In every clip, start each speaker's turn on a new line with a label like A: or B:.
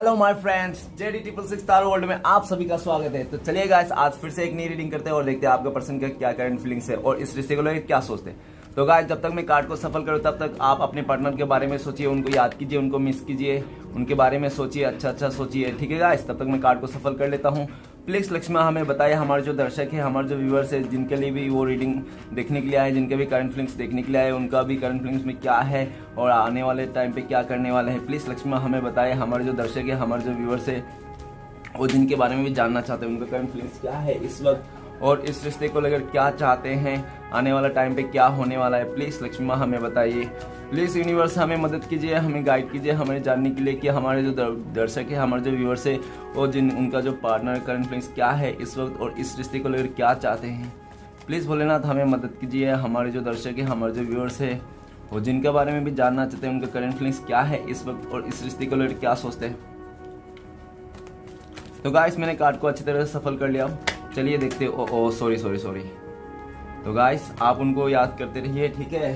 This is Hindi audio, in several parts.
A: Hello my friends, JD triple six star world में आप सभी का स्वागत है। तो चलिए गाइस, आज फिर से एक नई रीडिंग करते हैं और देखते हैं आपका पर्सन का क्या करंट फीलिंग्स है और इस रिश्ते को लेकर क्या सोचते हैं। तो गाइस, जब तक मैं कार्ड को सफल करूं तब तक आप अपने पार्टनर के बारे में सोचिए, उनको याद कीजिए, उनको मिस कीजिए, उनके बारे में सोचिए, अच्छा सोचिए। ठीक है गाइस, तब तक मैं कार्ड को सफल कर लेता हूँ। प्लीज लक्ष्मी हमें बताइए, हमारे जो दर्शक है, हमारे जो व्यूअर्स है, जिनके लिए भी वो रीडिंग देखने के लिए आए, जिनके भी करंट फीलिंग्स देखने के लिए आए, उनका भी करंट फीलिंग्स में क्या है और आने वाले टाइम पे क्या करने वाले हैं। प्लीज लक्ष्मी हमें बताइए, हमारे जो दर्शक है, हमारे जो व्यूअर्स है और जिनके बारे में भी जानना चाहते हैं, उनका करंट फीलिंग्स क्या है इस वक्त और इस रिश्ते को लेकर क्या चाहते हैं, आने वाला टाइम पे क्या होने वाला है। प्लीज लक्ष्मी हमें बताइए। प्लीज यूनिवर्स हमें मदद कीजिए, हमें गाइड कीजिए, हमें जानने के लिए कि हमारे जो दर्शक है, हमारे जो व्यूअर्स है और उनका जो पार्टनर करंट फीलिंग्स क्या है इस वक्त और इस रिश्ते को लेकर क्या चाहते हैं। प्लीज भोलेनाथ हमें मदद कीजिए, हमारे जो दर्शक है, हमारे जो व्यूअर्स है और जिनके बारे में भी जानना चाहते हैं, उनका करंट फीलिंग्स क्या है इस वक्त और इस रिश्ते को लेकर क्या सोचते हैं। तो गाइस, मैंने कार्ड को अच्छी तरह से सफल कर लिया। चलिए देखते। सॉरी। तो गाइस, आप उनको याद करते रहिए, ठीक है।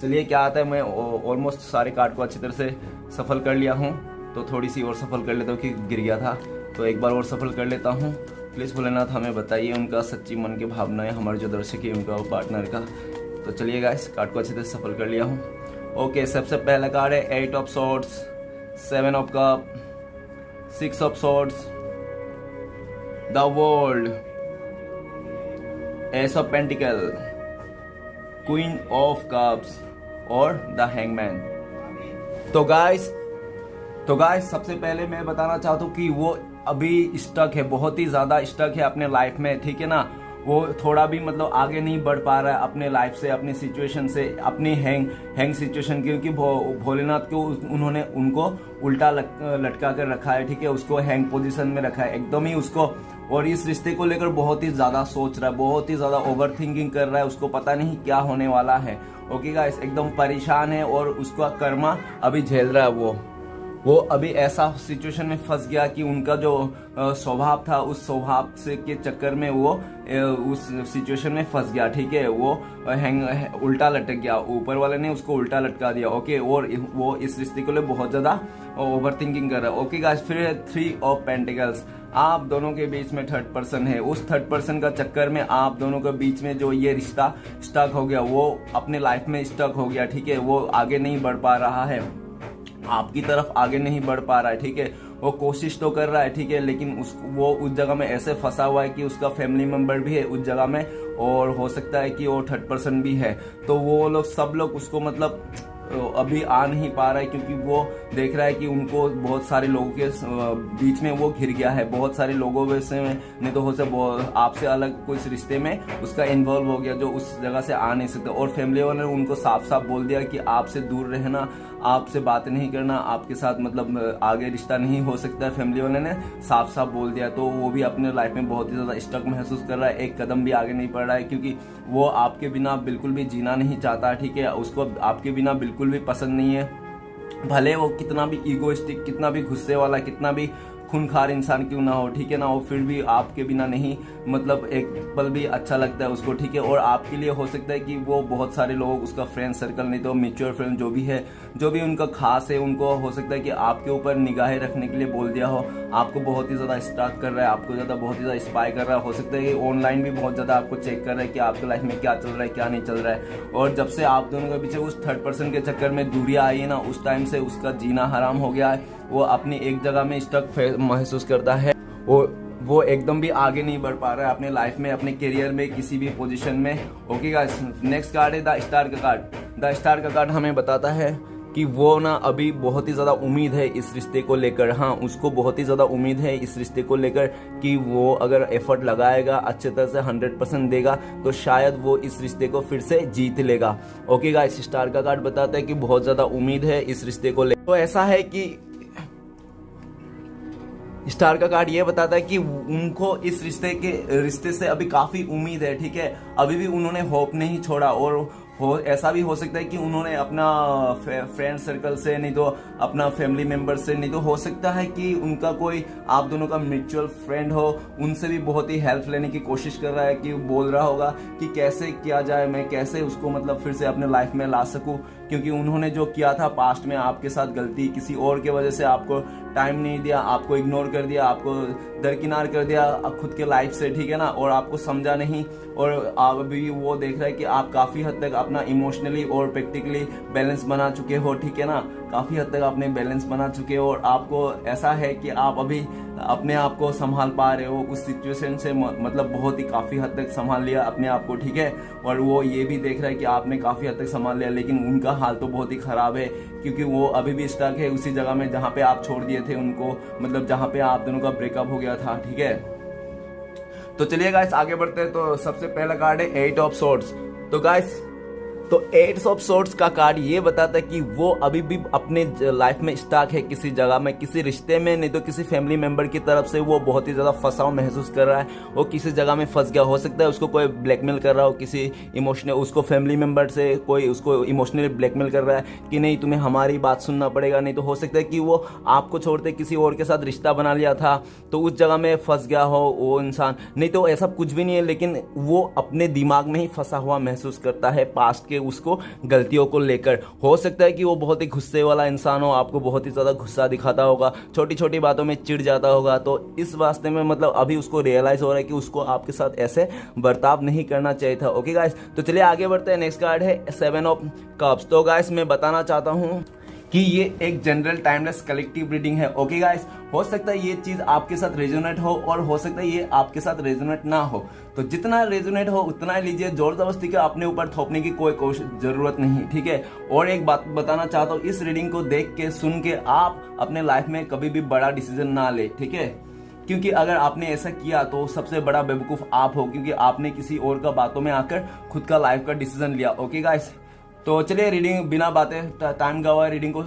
A: चलिए क्या आता है, मैं ऑलमोस्ट सारे कार्ड को अच्छी तरह से सफल कर लिया हूँ। तो थोड़ी सी और सफल कर लेता हूँ कि गिर गया था, तो एक बार और सफल कर लेता हूँ। प्लीज़ भोलेनाथ हमें बताइए उनका सच्ची मन की भावनाएं, हमारे जो दर्शक है उनका और पार्टनर का। तो चलिए गाइस, कार्ड को अच्छी तरह से सफल कर लिया हूँ। ओके, सबसे पहला कार्ड है 8 of swords, 7 of cup, 6 of swords, the world, S of pentacle, queen of cups और द हैंगमैन। तो गाइस सबसे पहले मैं बताना चाहता हूँ कि वो अभी स्टक है, बहुत ही ज्यादा स्टक है अपने लाइफ में, ठीक है ना। वो थोड़ा भी मतलब आगे नहीं बढ़ पा रहा है अपने लाइफ से, अपनी सिचुएशन से, अपनी हैंग सिचुएशन, क्योंकि भोलेनाथ को उन्होंने उनको उल्टा लटका कर रखा है, ठीक है। उसको हैंग पोजीशन में रखा है एकदम ही उसको, और इस रिश्ते को लेकर बहुत ही ज्यादा सोच रहा है, बहुत ही ज्यादा ओवर थिंकिंग कर रहा है, उसको पता नहीं क्या होने वाला है। ओके गाइस, एकदम परेशान है और उसका कर्मा अभी झेल रहा है। वो अभी ऐसा सिचुएशन में फंस गया कि उनका जो स्वभाव था, उस स्वभाव से के चक्कर में वो उस सिचुएशन में फंस गया, ठीक है। वो उल्टा लटक गया, ऊपर वाले ने उसको उल्टा लटका दिया। ओके, और वो इस रिश्ते को लिए बहुत ज्यादा ओवर थिंकिंग कर रहा है। ओके गाइस, फिर है 3 ऑफ पेंटिकल्स। आप दोनों के बीच में थर्ड पर्सन है, उस थर्ड पर्सन का चक्कर में आप दोनों के बीच में जो ये रिश्ता स्टक हो गया, वो अपने लाइफ में स्टक हो गया, ठीक है। वो आगे नहीं बढ़ पा रहा है, आपकी तरफ आगे नहीं बढ़ पा रहा है, ठीक है। वो कोशिश तो कर रहा है, ठीक है, लेकिन वो उस जगह में ऐसे फंसा हुआ है कि उसका फैमिली मेंबर भी है उस जगह में और हो सकता है कि वो थर्ड पर्सन भी है। तो वो लोग सब लोग उसको मतलब अभी आ नहीं पा रहा है, क्योंकि वो देख रहा है कि उनको बहुत सारे लोगों के बीच में वो घिर गया है, बहुत सारे लोगों से नहीं तो हो सकता आपसे अलग कोई रिश्ते में उसका इन्वॉल्व हो गया, जो उस जगह से आ नहीं सकता। और फैमिली वाले ने उनको साफ साफ बोल दिया कि आपसे दूर रहना, आपसे बात नहीं करना, आपके साथ मतलब आगे रिश्ता नहीं हो सकता है। फैमिली वाले ने साफ साफ बोल दिया, तो वो भी अपने लाइफ में बहुत ही ज्यादा स्टक महसूस कर रहा है, एक कदम भी आगे नहीं बढ़ रहा है, क्योंकि वो आपके बिना बिल्कुल भी जीना नहीं चाहता, ठीक है। उसको आपके बिना बिल्कुल भी पसंद नहीं है, भले वो कितना भी ईगोइस्टिक, कितना भी गुस्से वाला, कितना भी खूनखार इंसान क्यों ना हो, ठीक है ना, वो फिर भी आपके बिना नहीं मतलब एक पल भी अच्छा लगता है उसको, ठीक है। और आपके लिए हो सकता है कि वो बहुत सारे लोग, उसका फ्रेंड सर्कल, नहीं तो म्यूचुअल फ्रेंड जो भी है, जो भी उनका खास है, उनको हो सकता है कि आपके ऊपर निगाहें रखने के लिए बोल दिया हो, आपको बहुत ही ज्यादा स्टॉक कर रहा है, आपको ज्यादा बहुत ही ज्यादा स्पाई कर रहा है। हो सकता है कि ऑनलाइन भी बहुत ज्यादा आपको चेक कर रहा है कि आपके लाइफ में क्या चल रहा है, क्या नहीं चल रहा है। और जब से आप दोनों के पीछे उस थर्ड पर्सन के चक्कर में दूरियां आई है ना, उस टाइम से उसका जीना हराम हो गया है। वो अपनी एक जगह में स्टक महसूस करता है, वो एकदम भी आगे नहीं बढ़ पा रहा है अपने लाइफ में, अपने करियर में, किसी भी पोजीशन में। ओके गाइस, नेक्स्ट कार्ड है द स्टार का कार्ड। द स्टार का कार्ड हमें बताता है कि वो ना अभी बहुत ही ज्यादा उम्मीद है इस रिश्ते को लेकर। हाँ, उसको बहुत ही ज्यादा उम्मीद है इस रिश्ते को लेकर कि वो अगर एफर्ट लगाएगा, अच्छे तरह से 100% देगा, तो शायद वो इस रिश्ते को फिर से जीत लेगा। ओके गाइस, स्टार का कार्ड बताता है कि बहुत ज्यादा उम्मीद है इस रिश्ते को लेकर। तो ऐसा है कि स्टार का कार्ड ये बताता है कि उनको इस रिश्ते से अभी काफी उम्मीद है, ठीक है। अभी भी उन्होंने होप नहीं छोड़ा, और ऐसा भी हो सकता है कि उन्होंने अपना फ्रेंड सर्कल से, नहीं तो अपना फैमिली मेंबर से, नहीं तो हो सकता है कि उनका कोई आप दोनों का म्यूचुअल फ्रेंड हो, उनसे भी बहुत ही हेल्प लेने की कोशिश कर रहा है, कि बोल रहा होगा कि कैसे किया जाए, मैं कैसे उसको मतलब फिर से अपने लाइफ में ला सकूं, क्योंकि उन्होंने जो किया था पास्ट में आपके साथ गलती, किसी और के वजह से आपको टाइम नहीं दिया, आपको इग्नोर कर दिया, आपको दरकिनार कर दिया खुद के लाइफ से, ठीक है ना, और आपको समझा नहीं। और आप अभी वो देख रहे हैं कि आप काफ़ी हद तक अपना इमोशनली और प्रैक्टिकली बैलेंस बना चुके हो, ठीक है ना, काफ़ी हद तक आपने बैलेंस बना चुके हो और आपको ऐसा है कि आप अभी अपने आप को संभाल पा रहे हो उस सिचुएशन से, मतलब बहुत ही काफ़ी हद तक संभाल लिया अपने आप को, ठीक है। और वो ये भी देख रहा है कि आपने काफ़ी हद तक संभाल लिया, लेकिन उनका हाल तो बहुत ही ख़राब है, क्योंकि वो अभी भी स्टक है उसी जगह में जहाँ पे आप छोड़ दिए थे उनको, मतलब जहाँ पे आप दोनों का ब्रेकअप हो गया था, ठीक है। तो चलिए गाइस आगे बढ़ते हैं। तो सबसे पहला कार्ड है 8 ऑफ सोर्ड्स। तो गाइस तो 8 ऑफ सोर्ड्स का कार्ड ये बताता है कि वो अभी भी अपने लाइफ में स्टक है किसी जगह में, किसी रिश्ते में, नहीं तो किसी फैमिली मेंबर की तरफ से वो बहुत ही ज़्यादा फंसा हुआ महसूस कर रहा है। वो किसी जगह में फंस गया, हो सकता है उसको कोई ब्लैकमेल कर रहा हो, किसी इमोशनल, उसको फैमिली मेंबर से कोई उसको इमोशनली ब्लैकमेल कर रहा है कि नहीं तुम्हें हमारी बात सुनना पड़ेगा, नहीं तो हो सकता है कि वो आपको छोड़ते किसी और के साथ रिश्ता बना लिया था तो उस जगह में फंस गया हो वो इंसान, नहीं तो ऐसा कुछ भी नहीं है, लेकिन वो अपने दिमाग में ही फंसा हुआ महसूस करता है पास्ट के उसको गलतियों को लेकर। हो सकता है कि वो बहुत ही गुस्से वाला इंसान हो, आपको बहुत ही ज़्यादा गुस्सा दिखाता होगा, छोटी छोटी बातों में चिढ़ जाता होगा। तो इस वास्ते में मतलब अभी उसको रियलाइज हो रहा है कि उसको आपके साथ ऐसे बर्ताव नहीं करना चाहिए था। ओके गाइस, तो चलिए आगे बढ़ते हैं। नेक्स्ट कार्ड है 7 ऑफ कप्स। तो गाइस मैं बताना चाहता हूँ कि ये एक जनरल टाइमलेस कलेक्टिव रीडिंग है। ओके गाइस, हो सकता है ये चीज आपके साथ रेजोनेट हो और हो सकता है ये आपके साथ रेजोनेट ना हो, तो जितना रेजोनेट हो उतना ही लीजिए, जोर जबरदस्ती के अपने ऊपर थोपने की कोई जरूरत नहीं, ठीक है। और एक बात बताना चाहता हूँ, इस रीडिंग को देख के सुन के आप अपने लाइफ में कभी भी बड़ा डिसीजन ना ले, ठीक है, क्योंकि अगर आपने ऐसा किया तो सबसे बड़ा बेवकूफ आप हो, क्योंकि आपने किसी और का बातों में आकर खुद का लाइफ का डिसीजन लिया। ओके गाइस, तो चलिए रीडिंग बिना बातें टाइम गवाए रीडिंग को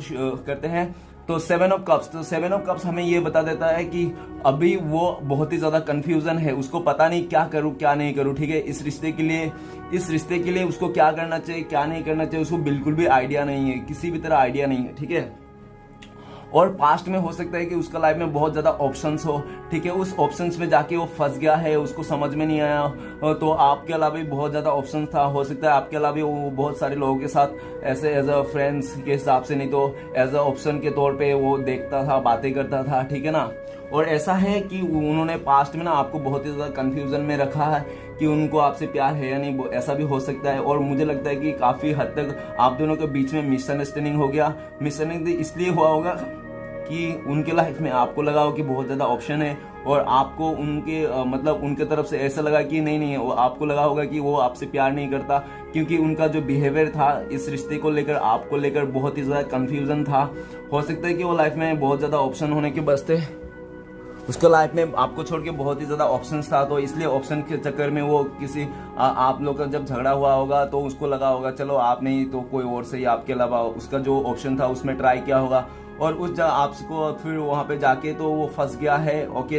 A: करते हैं। तो 7 ऑफ कप्स, तो 7 ऑफ कप्स हमें ये बता देता है कि अभी वो बहुत ही ज्यादा कंफ्यूजन है, उसको पता नहीं क्या करूं क्या नहीं करूं, ठीक है। इस रिश्ते के लिए उसको क्या करना चाहिए क्या नहीं करना चाहिए उसको बिल्कुल भी आइडिया नहीं है, किसी भी तरह आइडिया नहीं है, ठीक है। और पास्ट में हो सकता है कि उसका लाइफ में बहुत ज्यादा ऑप्शंस हो, ठीक है, उस ऑप्शंस में जाके वो फंस गया है, उसको समझ में नहीं आया, तो आपके अलावा भी बहुत ज्यादा ऑप्शंस था, हो सकता है आपके अलावा भी वो बहुत सारे लोगों के साथ ऐसे एज अ फ्रेंड्स के हिसाब से, नहीं तो एज अ ऑप्शन के तौर पे वो देखता था, बातें करता था, ठीक है ना। और ऐसा है कि उन्होंने पास्ट में ना आपको बहुत ही ज्यादा कंफ्यूजन में रखा है कि उनको आपसे प्यार है या नहीं, ऐसा भी हो सकता है। और मुझे लगता है कि काफी हद तक आप दोनों के बीच में मिसअंडरस्टैंडिंग हो गया। मिसअंडरस्टैंडिंग इसलिए हुआ होगा कि उनके लाइफ में आपको लगा हो कि बहुत ज्यादा ऑप्शन है और आपको उनके मतलब उनके तरफ से ऐसा लगा कि नहीं है, वो आपको लगा होगा कि वो आपसे प्यार नहीं करता, क्योंकि उनका जो बिहेवियर था इस रिश्ते को लेकर, आपको लेकर बहुत ही ज्यादा कंफ्यूजन था। हो सकता है कि वो लाइफ में बहुत ज्यादा ऑप्शन होने के बस्ते उसको लाइफ में आपको छोड़ के बहुत ही ज्यादा ऑप्शंस था, तो इसलिए ऑप्शन के चक्कर में वो किसी आप लोग का जब झगड़ा हुआ होगा तो उसको लगा होगा चलो आप नहीं तो कोई और सही, आपके अलावा उसका जो ऑप्शन था उसमें ट्राई किया होगा और उस जगह आपको फिर वहां पे जाके तो वो फंस गया है। ओके,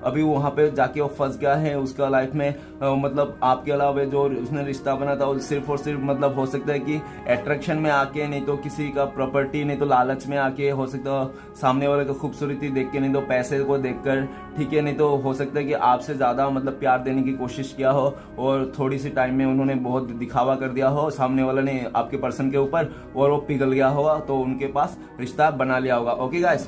A: अभी वहां पे जाके वो फंस गया है, उसका लाइफ में मतलब आपके अलावा जो उसने रिश्ता बना था वो सिर्फ और सिर्फ मतलब हो सकता है कि अट्रैक्शन में आके, नहीं तो किसी का प्रॉपर्टी, नहीं तो लालच में आके, हो सकता है सामने वाले को खूबसूरती देख के, नहीं तो पैसे को देखकर, ठीक है, नहीं तो हो सकता है कि आपसे ज्यादा मतलब प्यार देने की कोशिश किया हो और थोड़ी सी टाइम में उन्होंने बहुत दिखावा कर दिया हो सामने वाले ने आपके पर्सन के ऊपर और वो पिघल गया होगा, तो उनके पास रिश्ता बना लिया होगा। ओके गाइस,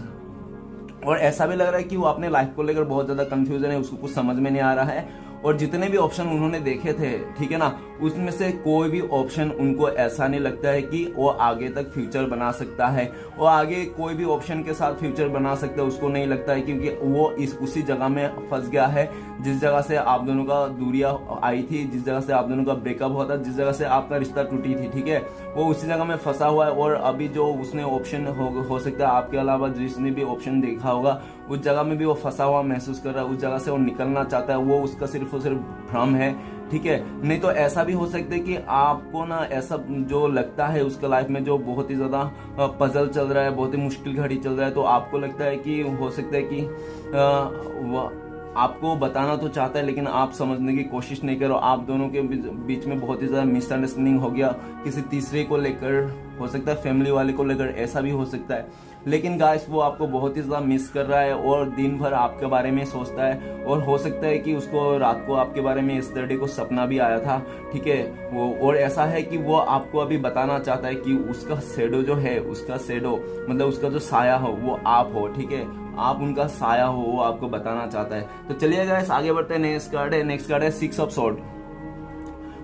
A: और ऐसा भी लग रहा है कि वो अपने लाइफ को लेकर बहुत ज्यादा कंफ्यूजन है, उसको कुछ समझ में नहीं आ रहा है और जितने भी ऑप्शन उन्होंने देखे थे, ठीक है ना, उसमें से कोई भी ऑप्शन उनको ऐसा नहीं लगता है कि वो आगे तक फ्यूचर बना सकता है, वो आगे कोई भी ऑप्शन के साथ फ्यूचर बना सकता है, उसको नहीं लगता है, क्योंकि वो उसी जगह में फंस गया है जिस जगह से आप दोनों का दूरियां आई थी, जिस जगह से आप दोनों का ब्रेकअप हुआ था, जिस जगह से आपका रिश्ता टूटी थी, ठीक है, वो उसी जगह में फंसा हुआ है। और अभी जो उसने ऑप्शन हो सकता है आपके अलावा जिसने भी ऑप्शन देखा होगा उस जगह में भी वो फंसा हुआ महसूस कर रहा है, उस जगह से वो निकलना चाहता है, वो उसका सिर्फ और सिर्फ भ्रम है, ठीक है। नहीं तो ऐसा भी हो सकता है कि आपको ना ऐसा जो लगता है उसका लाइफ में जो बहुत ही ज्यादा पजल चल रहा है, बहुत ही मुश्किल घड़ी चल रहा है, तो आपको लगता है कि हो सकता है कि आपको बताना तो चाहता है लेकिन आप समझने की कोशिश नहीं करो, आप दोनों के बीच में बहुत ही ज्यादा मिसअंडरस्टैंडिंग हो गया किसी तीसरे को लेकर, हो सकता है फैमिली वाले को लेकर, ऐसा भी हो सकता है। लेकिन गाइस वो आपको बहुत ही ज़्यादा मिस कर रहा है और दिन भर आपके बारे में सोचता है, और हो सकता है कि उसको रात को आपके बारे में यस्टरडे को सपना भी आया था, ठीक है वो। और ऐसा है कि वो आपको अभी बताना चाहता है कि उसका शेडो जो है, उसका शेडो मतलब उसका जो साया हो वो आप हो, ठीक है, आप उनका साया हो, वो आपको बताना चाहता है। तो चलिए गाइस आगे बढ़ते हैं। नेक्स्ट कार्ड है 6 ऑफ सॉर्ड।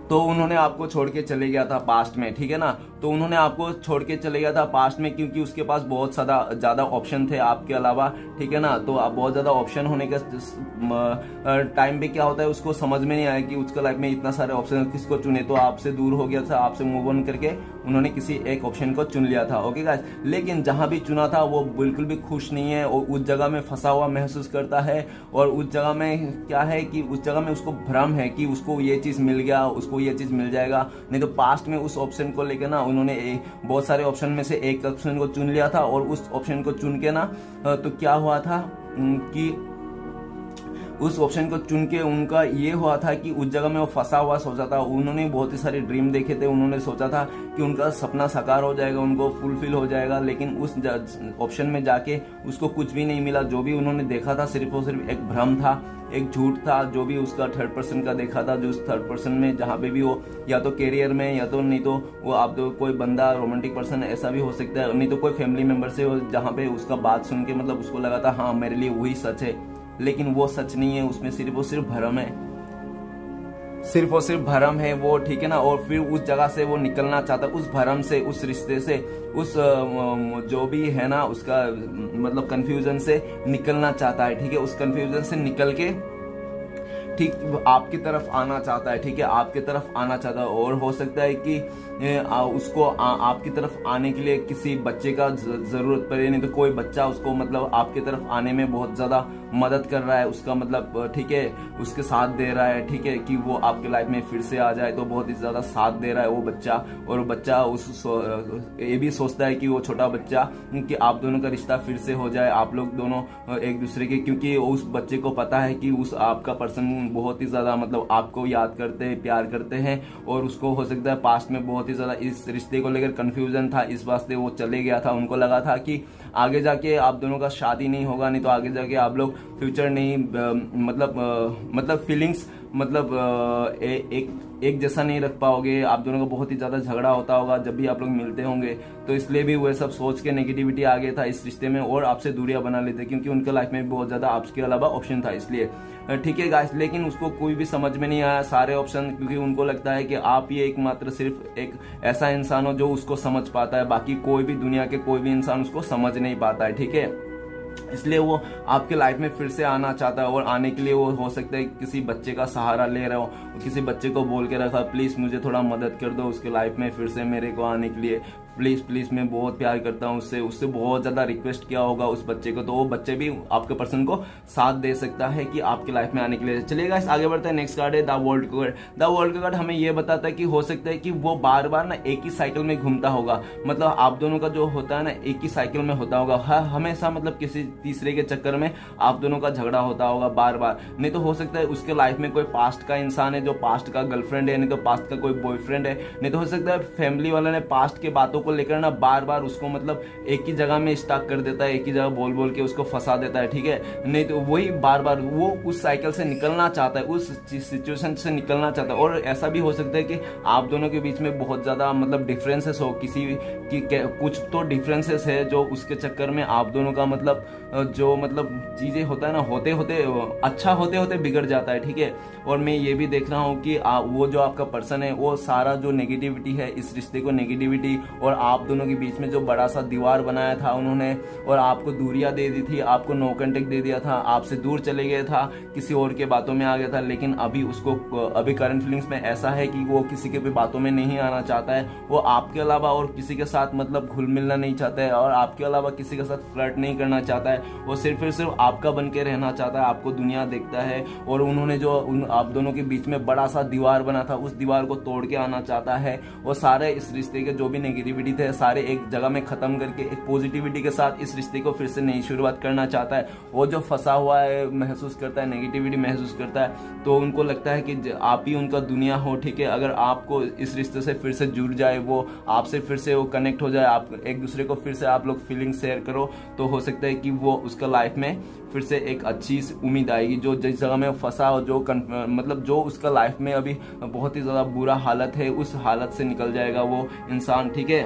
A: तो उन्होंने आपको छोड़ के चले गया था पास्ट में, ठीक है ना। तो उन्होंने आपको छोड़ के चले गया था पास्ट में क्योंकि उसके पास बहुत ज्यादा ऑप्शन थे आपके अलावा, ठीक है ना। तो आप बहुत ज्यादा ऑप्शन होने के टाइम पे क्या होता है, उसको समझ में नहीं आया कि उसका लाइफ में इतना सारे ऑप्शन किसको चुने। तो आपसे दूर हो गया था, आपसे मूव ऑन करके उन्होंने किसी एक ऑप्शन को चुन लिया था। ओके गाइस, लेकिन जहां भी चुना था वो बिल्कुल भी खुश नहीं है और उस जगह में फंसा हुआ महसूस करता है। और उस जगह में क्या है कि उस जगह में उसको भ्रम है कि उसको ये चीज मिल गया, उसको ये चीज मिल जाएगा। नहीं तो पास्ट में उस ऑप्शन को लेकर ना उन्होंने बहुत सारे ऑप्शन में से एक ऑप्शन को चुन लिया था, और उस ऑप्शन को चुन के ना तो क्या हुआ था कि उस ऑप्शन को चुन के उनका ये हुआ था कि उस जगह में वो फंसा हुआ सोचा था। उन्होंने बहुत ही सारे ड्रीम देखे थे, उन्होंने सोचा था कि उनका सपना साकार हो जाएगा, उनको फुलफिल हो जाएगा, लेकिन उस ऑप्शन में जाके उसको कुछ भी नहीं मिला। जो भी उन्होंने देखा था सिर्फ और सिर्फ एक भ्रम था, एक झूठ था। जो भी उसका थर्ड पर्सन का देखा था, जो उस थर्ड पर्सन में जहाँ पे भी वो या तो कैरियर में या तो नहीं तो वो आप तो कोई बंदा रोमांटिक पर्सन ऐसा भी हो सकता है, नहीं तो कोई फैमिली मेंबर से हो जहाँ पे उसका बात सुन के मतलब उसको लगा था हाँ मेरे लिए वही सच है, लेकिन वो सच नहीं है, उसमें सिर्फ और सिर्फ भ्रम है, सिर्फ और सिर्फ भ्रम है वो, ठीक है ना। और फिर उस जगह से वो निकलना चाहता है, उस भ्रम से, उस रिश्ते से, उस जो भी है ना उसका मतलब कंफ्यूजन से निकलना चाहता है, ठीक है। उस कंफ्यूजन से निकल के ठीक आपकी तरफ आना चाहता है, ठीक है, आपकी तरफ आना चाहता है। और हो सकता है कि उसको आपकी तरफ आने के लिए किसी बच्चे का जरूरत पड़े, नहीं तो कोई बच्चा उसको मतलब आपकी तरफ आने में बहुत ज्यादा मदद कर रहा है, उसका मतलब ठीक है उसके साथ दे रहा है, ठीक है, कि वो आपके लाइफ में फिर से आ जाए, तो बहुत ही ज्यादा साथ दे रहा है वो बच्चा। और वो बच्चा ये भी सोचता है कि वो छोटा बच्चा कि आप दोनों का रिश्ता फिर से हो जाए, आप लोग दोनों एक दूसरे के, क्योंकि उस बच्चे को पता है कि उस आपका पर्सन बहुत ही ज्यादा मतलब आपको याद करते हैं, प्यार करते हैं। और उसको हो सकता है पास्ट में बहुत ही ज्यादा इस रिश्ते को लेकर कंफ्यूजन था, इस वास्ते वो चले गया था। उनको लगा था कि आगे जाके आप दोनों का शादी नहीं होगा, नहीं तो आगे जाके आप लोग फ्यूचर नहीं मतलब फीलिंग्स मतलब एक जैसा नहीं रख पाओगे, आप दोनों का बहुत ही ज्यादा झगड़ा होता होगा जब भी आप लोग मिलते होंगे। तो इसलिए भी वो सब सोच के नेगेटिविटी आ गया था इस रिश्ते में और आपसे दूरियां बना लेते, क्योंकि उनके लाइफ में बहुत ज्यादा आपके अलावा ऑप्शन था इसलिए, ठीक है गाइस। लेकिन उसको कोई भी समझ में नहीं आया सारे ऑप्शन, क्योंकि उनको लगता है कि आप ही एकमात्र सिर्फ एक ऐसा इंसान हो जो उसको समझ पाता है, बाकी कोई भी दुनिया के कोई भी इंसान उसको समझ नहीं पाता है, ठीक है। इसलिए वो आपके लाइफ में फिर से आना चाहता है, और आने के लिए वो हो सकता है किसी बच्चे का सहारा ले रहा हो, किसी बच्चे को बोल के रखा प्लीज मुझे थोड़ा मदद कर दो उसके लाइफ में फिर से मेरे को आने के लिए, प्लीज प्लीज मैं बहुत प्यार करता हूँ उससे बहुत ज्यादा रिक्वेस्ट किया होगा उस बच्चे को। तो वो बच्चे भी आपके पर्सन को साथ दे सकता है कि आपके लाइफ में आने के लिए। चलिए गाइस आगे बढ़ते हैं। नेक्स्ट कार्ड है the world card. The world card हमें ये बताता है कि हो सकता है कि वो बार बार ना एक ही साइकिल में घूमता होगा, मतलब आप दोनों का जो होता है ना एक ही साइकिल में होता होगा, हमेशा मतलब किसी तीसरे के चक्कर में आप दोनों का झगड़ा होता होगा बार बार। नहीं तो हो सकता है उसके लाइफ में कोई पास्ट का इंसान है जो पास्ट का गर्लफ्रेंड है, नहीं तो पास्ट का कोई बॉयफ्रेंड है, नहीं तो हो सकता है फैमिली वाले ने पास्ट के बातों को लेकर ना बार बार उसको मतलब एक ही जगह में स्टक कर देता है, एक ही जगह बोल बोल के उसको फंसा देता है, ठीक है। नहीं तो वही बार बार वो उस साइकिल से निकलना चाहता है, उस सिचुएशन से निकलना चाहता है। और ऐसा भी हो सकता है कि आप दोनों के बीच में बहुत ज्यादा मतलब डिफरेंसेस हो, किसी की कुछ तो डिफरेंसेस है जो उसके चक्कर में आप दोनों का मतलब जो मतलब चीजें होता है ना होते होते अच्छा होते होते बिगड़ जाता है, ठीक है। और मैं ये भी देख रहा हूँ कि वो जो आपका पर्सन है वो सारा जो नेगेटिविटी है इस रिश्ते को नेगेटिविटी और आप दोनों के बीच में जो बड़ा सा दीवार बनाया था उन्होंने, और आपको दूरियां दे दी थी, आपको नो कांटेक्ट दे दिया था, आपसे दूर चले गया था, किसी और के बातों में आ गया था। लेकिन अभी उसको अभी करंट फीलिंग्स में ऐसा है कि वो किसी के भी बातों में नहीं आना चाहता है, वो आपके अलावा और किसी के साथ मतलब घुल मिलना नहीं चाहता है, और आपके अलावा किसी के साथ फ्लर्ट नहीं करना चाहता है। है, वो सिर्फ और सिर्फ आपका बन के रहना चाहता है, आपको दुनिया देखता है। और उन्होंने जो आप दोनों के बीच में बड़ा सा दीवार बना था, उस दीवार को तोड़ के आना चाहता है। और सारे इस रिश्ते के जो भी नेगेटिविटी थे सारे एक जगह में खत्म करके एक पॉजिटिविटी के साथ इस रिश्ते को फिर से नई शुरुआत करना चाहता है। वो जो फंसा हुआ है महसूस करता है, नेगेटिविटी महसूस करता है, तो उनको लगता है कि आप ही उनका दुनिया हो। ठीक है, अगर आपको इस रिश्ते से फिर से जुड़ जाए, वो आपसे फिर से वो कनेक्ट हो जाए, आप एक दूसरे को फिर से आप लोग फीलिंग शेयर करो, तो हो सकता है कि वो उसका लाइफ में फिर से एक अच्छी उम्मीद आएगी। जो जिस जगह में फंसा हो, जो मतलब जो उसका लाइफ में अभी बहुत ही ज़्यादा बुरा हालत है, उस हालत से निकल जाएगा वो इंसान। ठीक है,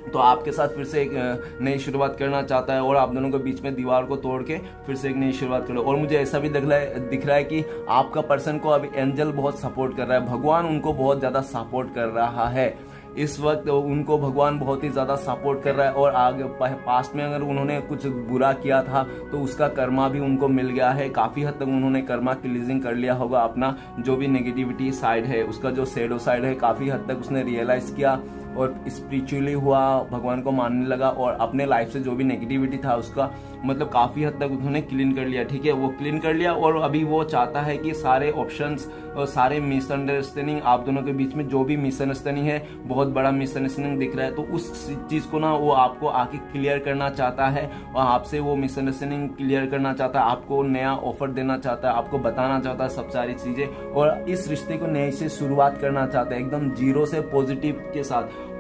A: तो आपके साथ फिर से एक नई शुरुआत करना चाहता है और आप दोनों के बीच में दीवार को तोड़ के फिर से एक नई शुरुआत करो। और मुझे ऐसा भी दिख रहा है कि आपका पर्सन को अभी एंजल बहुत सपोर्ट कर रहा है, भगवान उनको बहुत ज़्यादा सपोर्ट कर रहा है इस वक्त। उनको भगवान बहुत ही ज़्यादा सपोर्ट कर रहा है। और आगे पास्ट में अगर उन्होंने कुछ बुरा किया था तो उसका कर्मा भी उनको मिल गया है। काफ़ी हद तक उन्होंने कर्मा क्लीजिंग कर लिया होगा। अपना जो भी नेगेटिविटी साइड है, उसका जो शैडो साइड है, काफ़ी हद तक उसने रियलाइज़ किया और स्पिरिचुअली हुआ, भगवान को मानने लगा और अपने लाइफ से जो भी नेगेटिविटी था उसका मतलब काफ़ी हद तक उन्होंने क्लीन कर लिया। ठीक है, वो क्लीन कर लिया और अभी वो चाहता है कि सारे ऑप्शंस और सारे मिसअंडरस्टैंडिंग, आप दोनों के बीच में जो भी मिसअंडरस्टैंडिंग है, बहुत बड़ा मिसअंडरस्टैंडिंग दिख रहा है, तो उस चीज़ को ना वो आपको आके क्लियर करना चाहता है और आपसे वो मिसअंडरस्टैंडिंग क्लियर करना चाहता है, आपको नया ऑफर देना चाहता है, आपको बताना चाहता है सब सारी चीज़ें और इस रिश्ते को नए से शुरुआत करना चाहता है, एकदम जीरो से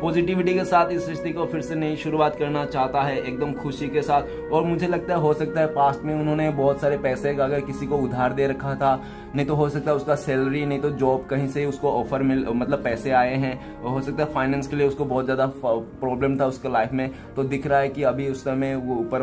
A: पॉजिटिविटी के साथ इस रिश्ते को फिर से नई शुरुआत करना चाहता है, एकदम खुशी के साथ। और मुझे लगता है हो सकता है पास्ट में उन्होंने बहुत सारे पैसे का अगर किसी को उधार दे रखा था, नहीं तो हो सकता है उसका सैलरी, नहीं तो जॉब कहीं से उसको ऑफर मतलब पैसे आए हैं, और हो सकता है फाइनेंस के लिए उसको बहुत ज़्यादा प्रॉब्लम था उसके लाइफ में। तो दिख रहा है कि अभी उस समय वो ऊपर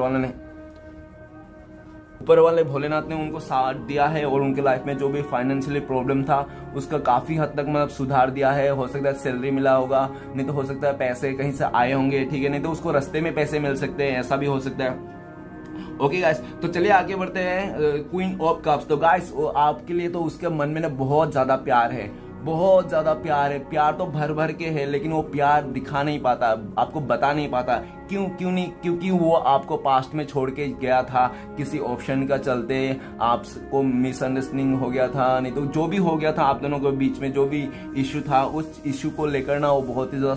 A: वाले भोलेनाथ ने उनको साथ दिया है और उनके लाइफ में जो भी फाइनेंशियली प्रॉब्लम था उसका काफ़ी हद तक मतलब सुधार दिया है। हो सकता है सैलरी मिला होगा, नहीं तो हो सकता है पैसे कहीं से आए होंगे। ठीक है, नहीं तो उसको रास्ते में पैसे मिल सकते हैं, ऐसा भी हो सकता है। ओके गाइस, तो चलिए आगे बढ़ते हैं। क्वीन ऑफ कप्स, तो गाइस आपके लिए तो उसके मन में ना बहुत ज़्यादा प्यार है, बहुत ज़्यादा प्यार है। प्यार तो भर भर के है, लेकिन वो प्यार दिखा नहीं पाता, आपको बता नहीं पाता। क्यों नहीं? क्योंकि वो आपको पास्ट में छोड़ के गया था, किसी ऑप्शन का चलते आपको मिसअंडरस्टैंडिंग हो गया था, नहीं तो जो भी हो गया था आप दोनों के बीच में, जो भी इशू था, उस इशू को लेकर ना वो बहुत ही ज़्यादा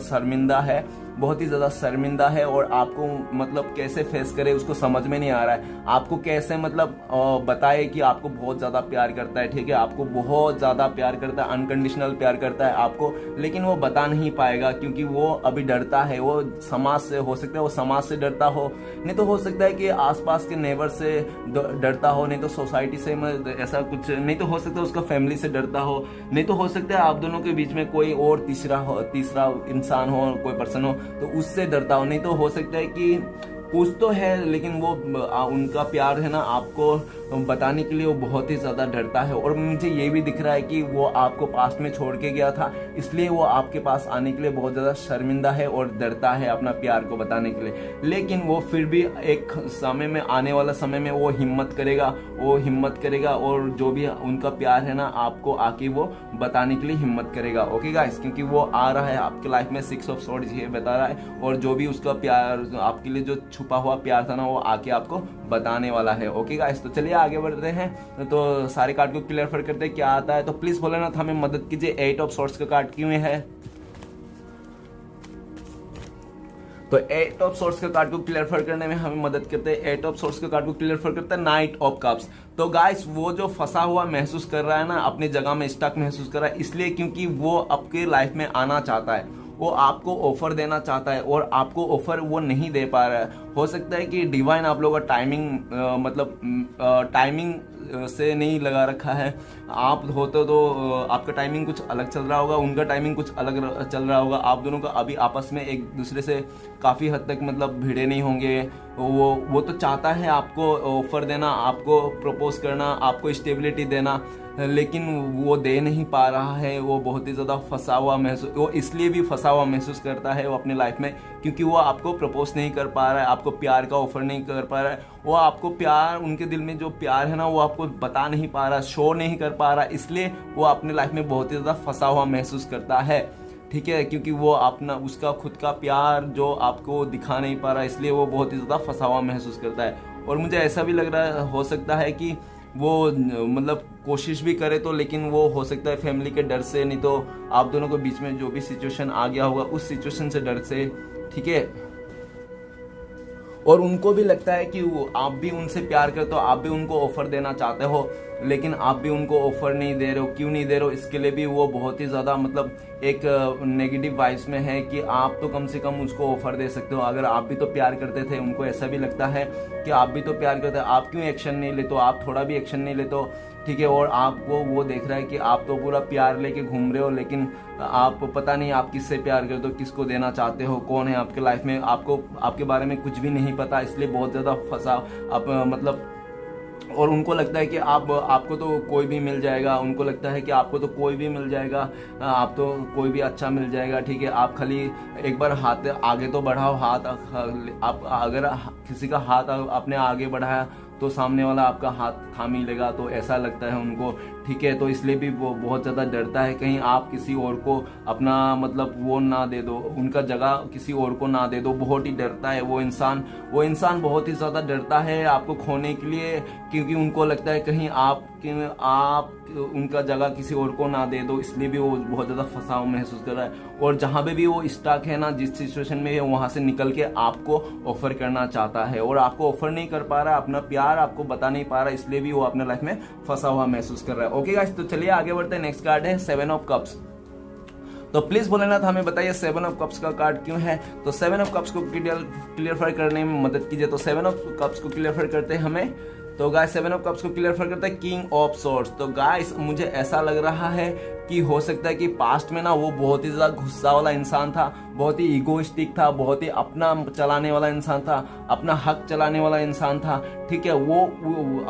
A: शर्मिंदा है और आपको मतलब कैसे फेस करे उसको समझ में नहीं आ रहा है। आपको कैसे मतलब बताए कि आपको बहुत ज़्यादा प्यार करता है। ठीक है, आपको बहुत ज़्यादा प्यार करता है, अनकंडीशनल प्यार करता है आपको, लेकिन वो बता नहीं पाएगा क्योंकि वो अभी डरता है। वो समाज से, हो सकता है वो समाज से डरता हो, नहीं तो हो सकता है कि आसपास के नेबर से डरता हो, नहीं तो सोसाइटी से ऐसा कुछ, नहीं तो हो सकता है उसका फैमिली से डरता हो, नहीं तो हो सकता है आप दोनों के बीच में कोई और तीसरा इंसान हो, कोई पर्सन हो तो उससे डरता हो, नहीं तो हो सकता है कि कुछ तो है लेकिन वो उनका प्यार है ना आपको बताने के लिए वो बहुत ही ज़्यादा डरता है। और मुझे ये भी दिख रहा है कि वो आपको पास्ट में छोड़ के गया था, इसलिए वो आपके पास आने के लिए बहुत ज़्यादा शर्मिंदा है और डरता है अपना प्यार को बताने के लिए। लेकिन वो फिर भी एक समय में, आने वाला समय में वो हिम्मत करेगा और जो भी उनका प्यार है ना आपको आके वो बताने के लिए हिम्मत करेगा। ओके गाइस, क्योंकि वो आ रहा है आपके लाइफ में, 6 ऑफ स्वॉर्ड्स ये बता रहा है, और जो भी उसका प्यार आपके लिए जो छुपा हुआ प्यार था ना वो आके आपको बताने वाला है। ओके गाइस, तो चलिए आगे बढ़ते हैं। तो सारे कार्ड को क्लियर करते हैं क्या आता है। तो प्लीज भोलेनाथ हमें मदद कीजिए, 8 ऑफ स्वॉर्ड्स का कार्ड क्यों है। तो 8 ऑफ स्वॉर्ड्स का कार्ड को क्लियर करने में हमें मदद करते हैं। 8 ऑफ स्वॉर्ड्स का कार्ड को क्लियर करते हैं नाइट ऑफ कप्स। तो गाइस वो जो फंसा हुआ महसूस कर रहा है ना, अपनी जगह में स्टक महसूस कर रहा है, इसलिए क्योंकि वो आपके लाइफ में आना चाहता है, वो आपको ऑफर देना चाहता है और आपको ऑफर वो नहीं दे पा रहा है। हो सकता है कि डिवाइन आप लोगों का टाइमिंग से नहीं लगा रखा है। आप होते तो आपका टाइमिंग कुछ अलग चल रहा होगा, उनका टाइमिंग कुछ अलग चल रहा होगा। आप दोनों का अभी आपस में एक दूसरे से काफ़ी हद तक मतलब भिड़े नहीं होंगे। वो तो चाहता है आपको ऑफर देना, आपको प्रपोज करना, आपको स्टेबिलिटी देना, लेकिन वो दे नहीं पा रहा है। वो बहुत ही ज़्यादा फंसा हुआ महसूस, वो इसलिए भी फंसा हुआ महसूस करता है वो अपने लाइफ में, क्योंकि वो आपको प्रपोज नहीं कर पा रहा है, आपको प्यार का ऑफर नहीं कर पा रहा है। वो आपको प्यार, उनके दिल में जो प्यार है ना वो आपको बता नहीं पा रहा, शो नहीं कर पा रहा, इसलिए वो अपने लाइफ में बहुत ही ज़्यादा फंसा हुआ महसूस करता है। ठीक है, क्योंकि वो अपना उसका खुद का प्यार जो आपको दिखा नहीं पा रहा, इसलिए वो बहुत ही ज़्यादा फंसा हुआ महसूस करता है। और मुझे ऐसा भी लग रहा हो सकता है कि वो मतलब कोशिश भी करे तो, लेकिन वो हो सकता है फैमिली के डर से, नहीं तो आप दोनों के बीच में जो भी सिचुएशन आ गया होगा उस सिचुएशन से डर से, ठीक है। और उनको भी लगता है कि आप भी उनसे प्यार करते हो, आप भी उनको ऑफर देना चाहते हो, लेकिन आप भी उनको ऑफर नहीं दे रहे हो। क्यों नहीं दे रहे हो, इसके लिए भी वो बहुत ही ज़्यादा मतलब एक नेगेटिव वाइब्स में है कि आप तो कम से कम उसको ऑफर दे सकते हो। अगर आप भी तो प्यार करते थे, उनको ऐसा भी लगता है कि आप भी तो प्यार करते हो, आप क्यों एक्शन नहीं लेते हो, आप थोड़ा भी एक्शन नहीं लेते हो, ठीक है। और आपको वो देख रहा है कि आप तो पूरा प्यार लेके घूम रहे हो, लेकिन आप पता नहीं आप किससे प्यार करते हो, किसको देना चाहते हो, कौन है आपके लाइफ में, आपको आपके बारे में कुछ भी नहीं पता, इसलिए बहुत ज़्यादा फंसा आप मतलब। और उनको लगता है कि आपको तो कोई भी मिल जाएगा, उनको लगता है कि आपको तो कोई भी मिल जाएगा, आप तो कोई भी अच्छा मिल जाएगा, ठीक है। आप खाली एक बार हाथ आगे तो बढ़ाओ, हाथ आप अगर किसी का हाथ आपने आगे बढ़ाया तो सामने वाला आपका हाथ थाम ही लेगा, तो ऐसा लगता है उनको, ठीक है। तो इसलिए भी वो बहुत ज़्यादा डरता है कहीं आप किसी और को अपना मतलब वो ना दे दो, उनका जगह किसी और को ना दे दो। बहुत ही डरता है वो इंसान बहुत ही ज़्यादा डरता है आपको खोने के लिए, क्योंकि उनको लगता है कहीं आप उनका जगह किसी और को ना दे दो, इसलिए भी वो बहुत ज़्यादा फंसाव महसूस कर रहा है। और जहाँ पे भी वो स्टक है ना, जिस सिचुएशन में है, वहाँ से निकल के आपको ऑफर करना चाहता है और आपको ऑफर नहीं कर पा रहा है, अपना प्यार आपको बता नहीं पा रहा, इसलिए भी वो अपने लाइफ में फंसा हुआ महसूस कर रहा है। ओके गाइस, तो चलिए आगे बढ़ते हैं। नेक्स्ट कार्ड है 7 ऑफ कप्स। तो प्लीज भोलेनाथ हमें बताइए 7 ऑफ कप्स का कार्ड क्यों है। तो 7 ऑफ कप्स को क्लियरफाई करने में मदद कीजिए। तो 7 ऑफ कप्स को क्लियरफाई करते हैं हमें, तो गाइस 7 ऑफ कप्स को क्लियरफाई करता है किंग ऑफ सॉर्ड्स। तो गाइस मुझे ऐसा लग रहा है कि हो सकता है कि पास्ट में ना वो बहुत ही ज्यादा गुस्सा वाला इंसान था, बहुत ही ईगोइस्टिक था, बहुत ही अपना चलाने वाला इंसान था, अपना हक चलाने वाला इंसान था, ठीक है। वो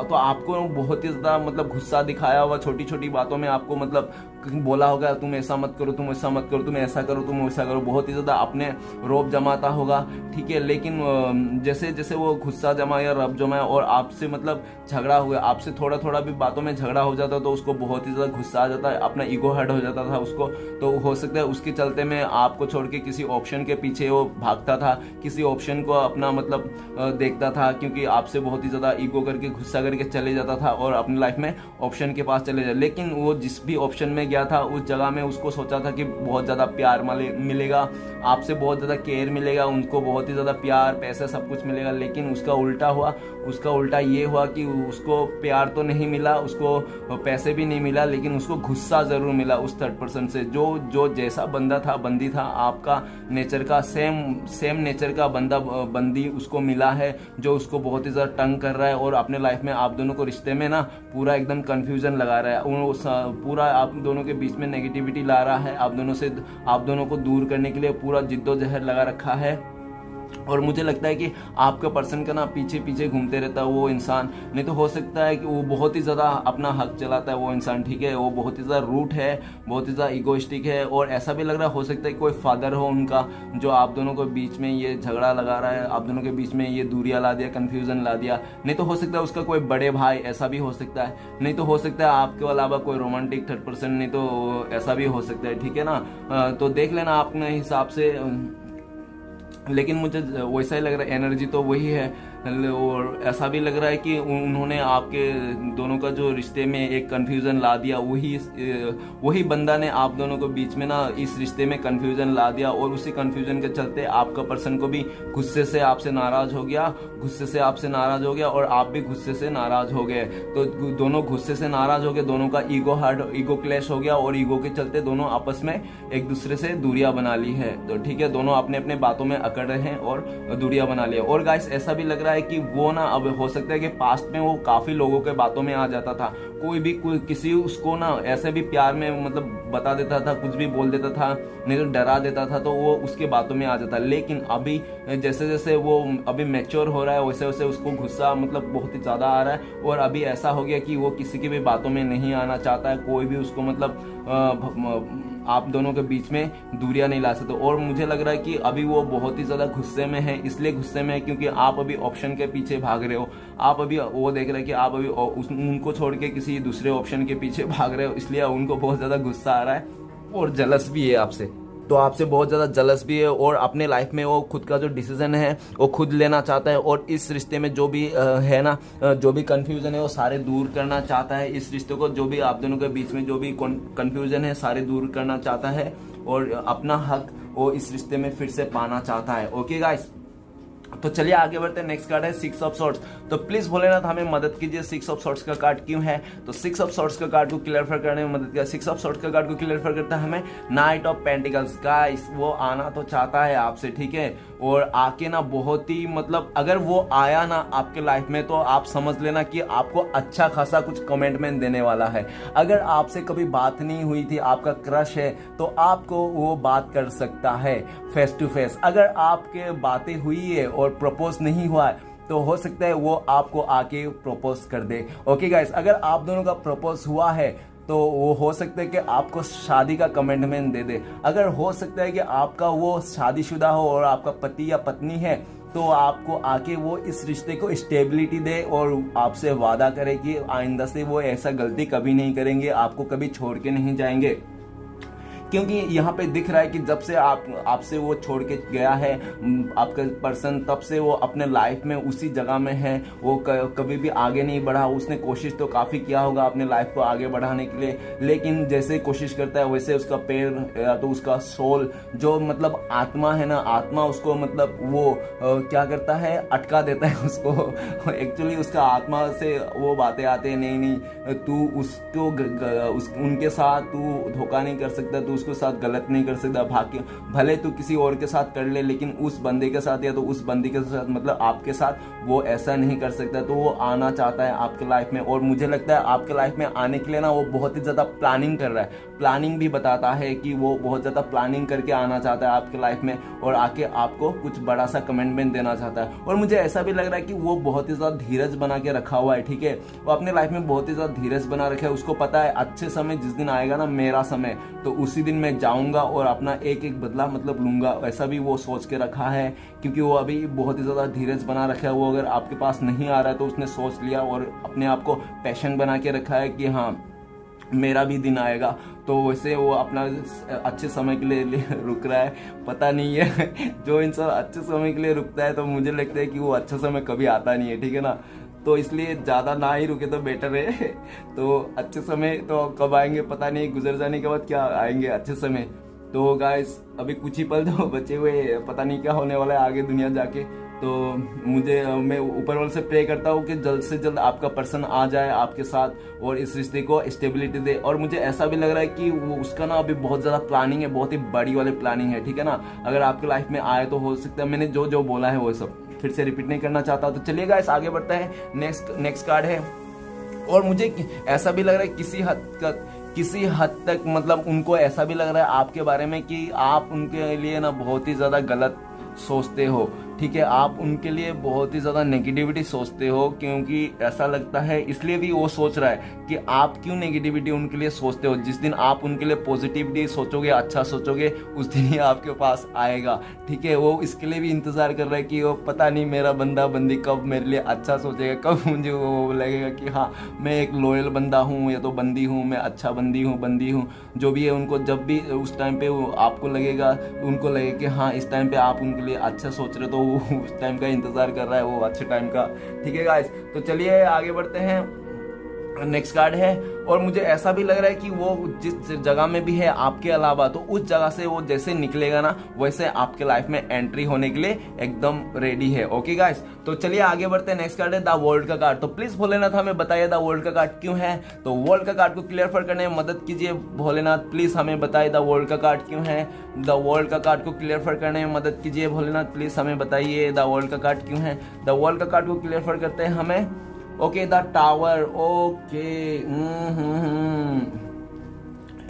A: तो आपको बहुत ही ज्यादा मतलब गुस्सा दिखाया होगा, छोटी छोटी बातों में आपको मतलब बोला होगा तुम ऐसा मत करो, तुम ऐसा मत करो, तुम ऐसा करो, तुम वैसा करो, बहुत ही ज्यादा अपने रोब जमाता होगा, ठीक है। लेकिन जैसे जैसे वो गुस्सा जमाया, रब जमाया और आपसे मतलब झगड़ा हुआ, आपसे थोड़ा थोड़ा भी बातों में झगड़ा हो जाता तो उसको बहुत ही ज्यादा गुस्सा आ जाता है, अपना ईगो हर्ट हो जाता था उसको। तो हो सकता है उसके चलते में आपको छोड़ के किसी ऑप्शन के पीछे वो भागता था, किसी ऑप्शन को अपना मतलब देखता था, क्योंकि आपसे बहुत ही ज्यादा ईगो करके गुस्सा करके चले जाता था और अपनी लाइफ में ऑप्शन के पास चले जाए। लेकिन वो जिस भी ऑप्शन में गया था उस जगह में उसको सोचा था कि बहुत ज्यादा प्यार मिलेगा, आपसे बहुत ज्यादा केयर मिलेगा, उनको बहुत ही ज्यादा प्यार पैसा सब कुछ मिलेगा। लेकिन उसका उल्टा हुआ, उसका उल्टा ये हुआ कि उसको प्यार तो नहीं मिला, उसको पैसे भी नहीं मिला, लेकिन उसको गुस्सा जरूर मिला उस थर्ड पर्सन से, जो जैसा बंदा था, बंदी था, आपका नेचर का सेम नेचर का बंदी उसको मिला है, जो उसको बहुत ही ज्यादा तंग कर रहा है और अपने लाइफ में आप दोनों को रिश्ते में ना पूरा एकदम कंफ्यूजन लगा रहा है, पूरा आप दोनों के बीच में नेगेटिविटी ला रहा है, आप दोनों को दूर करने के लिए पूरा जिद्दोजहद लगा रखा है। और मुझे लगता है कि आपका पर्सन का ना पीछे पीछे घूमते रहता है वो इंसान, नहीं तो हो सकता है कि वो बहुत ही ज़्यादा अपना हक चलाता है वो इंसान, ठीक है। वो बहुत ही ज़्यादा रूट है, बहुत ही ज़्यादा इगोइस्टिक है, और ऐसा भी लग रहा हो सकता है कि कोई फादर हो उनका, जो आप दोनों को बीच में ये झगड़ा लगा रहा है, आप दोनों के बीच में ये दूरियां ला दिया, कन्फ्यूजन ला दिया। नहीं तो हो सकता है उसका कोई बड़े भाई, ऐसा भी हो सकता है। नहीं तो हो सकता है आपके अलावा कोई रोमांटिक थर्ड पर्सन, नहीं तो ऐसा भी हो सकता है, ठीक है ना। तो देख लेना अपने हिसाब से, लेकिन मुझे वैसा ही लग रहा है, एनर्जी तो वही है। और ऐसा भी लग रहा है कि उन्होंने आपके दोनों का जो रिश्ते में एक कंफ्यूजन ला दिया, वही बंदा ने आप दोनों को बीच में ना इस रिश्ते में कंफ्यूजन ला दिया, और उसी कंफ्यूजन के चलते आपका पर्सन को भी गुस्से से आपसे नाराज हो गया, और आप भी गुस्से से नाराज हो गए। तो दोनों गुस्से से नाराज हो गए, दोनों का ईगो क्लैश हो गया, और ईगो के चलते दोनों आपस में एक दूसरे से दूरियां बना ली है। तो ठीक है, दोनों अपने अपने बातों में अकड़ रहे हैं और दूरियां बना लिया। और गाइस ऐसा भी लग रहा है कि वो ना अब हो सकता है कि पास्ट में वो काफी लोगों के बातों में आ जाता था, कोई किसी उसको ना ऐसे भी प्यार में मतलब बता देता था, कुछ भी बोल देता था, नहीं तो डरा देता था, तो वो उसके बातों में आ जाता। लेकिन अभी जैसे जैसे वो अभी मैच्योर हो रहा है, वैसे वैसे उसको गुस्सा मतलब बहुत ही ज्यादा आ रहा है, और अभी ऐसा हो गया कि वो किसी की भी बातों में नहीं आना चाहता है, कोई भी उसको मतलब आप दोनों के बीच में दूरियां नहीं ला सकते। और मुझे लग रहा है कि अभी वो बहुत ही ज्यादा गुस्से में है, इसलिए गुस्से में है क्योंकि आप अभी ऑप्शन के पीछे भाग रहे हो, आप अभी वो देख रहे हैं कि आप अभी उनको छोड़ के किसी दूसरे ऑप्शन के पीछे भाग रहे हो, इसलिए उनको बहुत ज्यादा गुस्सा आ रहा है और जलस भी है आपसे। तो आपसे बहुत ज़्यादा जलस भी है और अपने लाइफ में वो खुद का जो डिसीजन है वो खुद लेना चाहता है और इस रिश्ते में जो भी है ना, जो भी कन्फ्यूज़न है वो सारे दूर करना चाहता है। इस रिश्ते को जो भी आप दोनों के बीच में जो भी कन्फ्यूज़न है सारे दूर करना चाहता है और अपना हक वो इस रिश्ते में फिर से पाना चाहता है। ओके गाइस, तो चलिए आगे बढ़ते हैं। नेक्स्ट कार्ड है 6 ऑफ सॉर्ड्स। तो प्लीज भोलेनाथ हमें मदद कीजिए, 6 ऑफ सॉर्ड्स का कार्ड क्यों है। तो 6 ऑफ सॉर्ड्स का कार्ड को क्लियरफाई करने में मदद किया। 6 ऑफ सॉर्ड्स का कार्ड को क्लियरफाई करता है हमें नाइट ऑफ पेंटिकल्स। गाइस वो आना तो चाहता है आपसे, ठीक है, और आके ना बहुत ही मतलब अगर वो आया ना आपके लाइफ में तो आप समझ लेना कि आपको अच्छा खासा कुछ कमेंटमेंट देने वाला है। अगर आपसे कभी बात नहीं हुई थी, आपका क्रश है, तो आपको वो बात कर सकता है फेस टू फेस। अगर आपके बातें हुई है और प्रपोज नहीं हुआ है तो हो सकता है वो आपको आके प्रपोज कर दे। ओके गाइस, अगर आप दोनों का प्रपोज हुआ है तो वो हो सकता है कि आपको शादी का कमिटमेंट दे दे। अगर हो सकता है कि आपका वो शादीशुदा हो और आपका पति या पत्नी है तो आपको आके वो इस रिश्ते को स्टेबिलिटी दे और आपसे वादा करे कि आइंदा से वो ऐसा गलती कभी नहीं करेंगे, आपको कभी छोड़ के नहीं जाएंगे। क्योंकि यहाँ पे दिख रहा है कि जब से आपसे वो छोड़ के गया है आपका पर्सन, तब से वो अपने लाइफ में उसी जगह में है, वो कभी भी आगे नहीं बढ़ा। उसने कोशिश तो काफ़ी किया होगा अपने लाइफ को आगे बढ़ाने के लिए, लेकिन जैसे कोशिश करता है वैसे उसका पैर या तो उसका सोल जो मतलब आत्मा है ना, आत्मा उसको मतलब वो क्या करता है, अटका देता है उसको। एक्चुअली उसका आत्मा से वो बातें आते हैं, नहीं नहीं तू उसको उनके साथ तू धोखा नहीं कर सकता, तू उसके साथ गलत नहीं कर सकता, भाग्य भले तू किसी और के साथ कर ले लेकिन उस बंदे के साथ या तो उस बंदी के साथ मतलब आपके साथ वो ऐसा नहीं कर सकता। तो वो आना चाहता है आपके लाइफ में और मुझे लगता है आपके लाइफ में आने के लिए ना वो बहुत ही ज़्यादा प्लानिंग कर रहा है। प्लानिंग भी बताता है कि वो बहुत ज़्यादा प्लानिंग करके आना चाहता है आपके लाइफ में और आके आपको कुछ बड़ा सा कमिटमेंट देना चाहता है। और मुझे ऐसा भी लग रहा है कि वो बहुत ही ज़्यादा धीरज बना के रखा हुआ है, ठीक है, वो अपने लाइफ में बहुत ही ज़्यादा धीरज बना रखा है। उसको पता है अच्छे समय जिस दिन आएगा ना मेरा समय, तो उसी दिन मैं जाऊंगा और अपना एक एक बदला मतलब लूंगा, ऐसा भी वो सोच के रखा है। क्योंकि वो अभी बहुत ही ज़्यादा धीरज बना रखा है। वो अगर आपके पास नहीं आ रहा है तो उसने सोच लिया और अपने आप को पैशन बना के रखा है कि हाँ मेरा भी दिन आएगा। तो वैसे वो अपना अच्छे समय के लिए रुक रहा है। पता नहीं है जो इंसान अच्छे समय के लिए रुकता है तो मुझे लगता है कि वो अच्छा समय कभी आता नहीं है, ठीक है ना। तो इसलिए ज़्यादा ना ही रुके तो बेटर है। तो अच्छे समय तो कब आएंगे पता नहीं, गुजर जाने के बाद क्या आएंगे अच्छे समय। तो गाइस अभी कुछ ही पल तो बचे हुए, पता नहीं क्या होने वाला है आगे दुनिया जाके। तो मैं ऊपर वाले से प्रे करता हूँ कि जल्द से जल्द आपका पर्सन आ जाए आपके साथ और इस रिश्ते को स्टेबिलिटी दे। और मुझे ऐसा भी लग रहा है कि वो उसका ना अभी बहुत ज़्यादा प्लानिंग है, बहुत ही बड़ी वाली प्लानिंग है, ठीक है ना। अगर आपके लाइफ में आए तो हो सकता है मैंने जो जो बोला है वो सब फिर से रिपीट नहीं करना चाहता। तो चलिए गाइस आगे बढ़ते हैं। नेक्स्ट कार्ड है और मुझे ऐसा भी लग रहा है किसी हद तक मतलब उनको ऐसा भी लग रहा है आपके बारे में कि आप उनके लिए ना बहुत ही ज़्यादा गलत सोचते हो, ठीक है, आप उनके लिए बहुत ही ज़्यादा नेगेटिविटी सोचते हो। क्योंकि ऐसा लगता है इसलिए भी वो सोच रहा है कि आप क्यों नेगेटिविटी उनके लिए सोचते हो। जिस दिन आप उनके लिए पॉजिटिविटी सोचोगे, अच्छा सोचोगे, उस दिन ही आपके पास आएगा, ठीक है। वो इसके लिए भी इंतज़ार कर रहा है कि वो पता नहीं मेरा बंदा बंदी कब मेरे लिए अच्छा सोचेगा, कब मुझे वो लगेगा कि हाँ मैं एक लॉयल बंदा हूँ या तो बंदी हूँ, मैं अच्छा बंदी हूँ जो भी है। उनको जब भी उस टाइम पे आपको लगेगा, उनको लगे कि हाँ इस टाइम पे आप उनके लिए अच्छा सोच रहे हो, तो उस टाइम का इंतजार कर रहा है वो अच्छे टाइम का, ठीक है गाइस। तो चलिए आगे बढ़ते हैं। नेक्स्ट कार्ड है और मुझे ऐसा भी लग रहा है कि वो जिस जगह में भी है आपके अलावा, तो उस जगह से वो जैसे निकलेगा ना वैसे आपके लाइफ में एंट्री होने के लिए एकदम रेडी है। ओके गाइस, तो चलिए आगे बढ़ते हैं। नेक्स्ट कार्ड है द वर्ल्ड का कार्ड। तो प्लीज भोलेनाथ हमें बताइए द वर्ल्ड का कार्ड क्यों है। तो वर्ल्ड का कार्ड को क्लियर करने में मदद कीजिए भोलेनाथ, प्लीज हमें बताइए द वर्ल्ड का कार्ड क्यों है। द वर्ल्ड का कार्ड को क्लियर करने में मदद कीजिए भोलेनाथ, प्लीज हमें बताइए द वर्ल्ड का कार्ड क्यों है। द वर्ल्ड का कार्ड को क्लियर करते हैं हमें। Okay the tower. ओके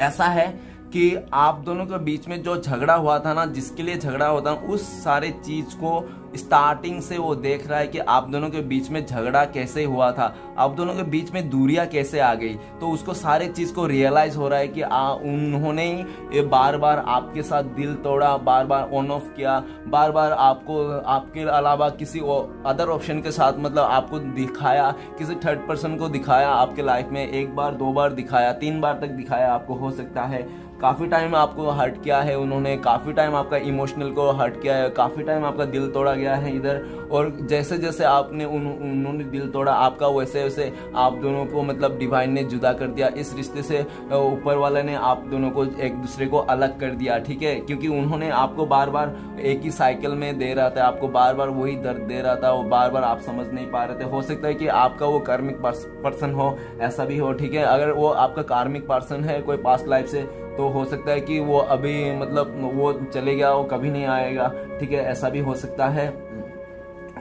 A: ऐसा है कि आप दोनों के बीच में जो झगड़ा हुआ था ना, जिसके लिए झगड़ा हुआ था, उस सारे चीज को स्टार्टिंग से वो देख रहा है कि आप दोनों के बीच में झगड़ा कैसे हुआ था, आप दोनों के बीच में दूरियां कैसे आ गई। तो उसको सारे चीज को रियलाइज हो रहा है कि उन्होंने ही बार बार आपके साथ दिल तोड़ा, बार बार ऑन ऑफ किया, बार बार आपको आपके अलावा किसी अदर ऑप्शन के साथ मतलब आपको दिखाया, किसी थर्ड पर्सन को दिखाया आपके लाइफ में, 1 बार 2 बार दिखाया, 3 बार तक दिखाया आपको हो सकता है। काफ़ी टाइम आपको हर्ट किया है उन्होंने, काफ़ी टाइम आपका इमोशनल को हर्ट किया है, काफ़ी टाइम आपका दिल तोड़ा गया है इधर। और जैसे जैसे आपने उन्होंने दिल तोड़ा आपका, वैसे वैसे आप दोनों को मतलब डिवाइन ने जुदा कर दिया इस रिश्ते से। ऊपर वाले ने आप दोनों को एक दूसरे को अलग कर दिया, ठीक है, क्योंकि उन्होंने आपको बार बार एक ही साइकिल में दे रहा था, आपको बार बार वही दर्द दे रहा था, वो बार बार आप समझ नहीं पा रहे थे। हो सकता है कि आपका वो कार्मिक पर्सन हो, ऐसा भी हो, ठीक है। अगर वो आपका कार्मिक पर्सन है कोई पास्ट लाइफ से, तो हो सकता है कि वो अभी मतलब वो चले गया, वो कभी नहीं आएगा, ठीक है, ऐसा भी हो सकता है।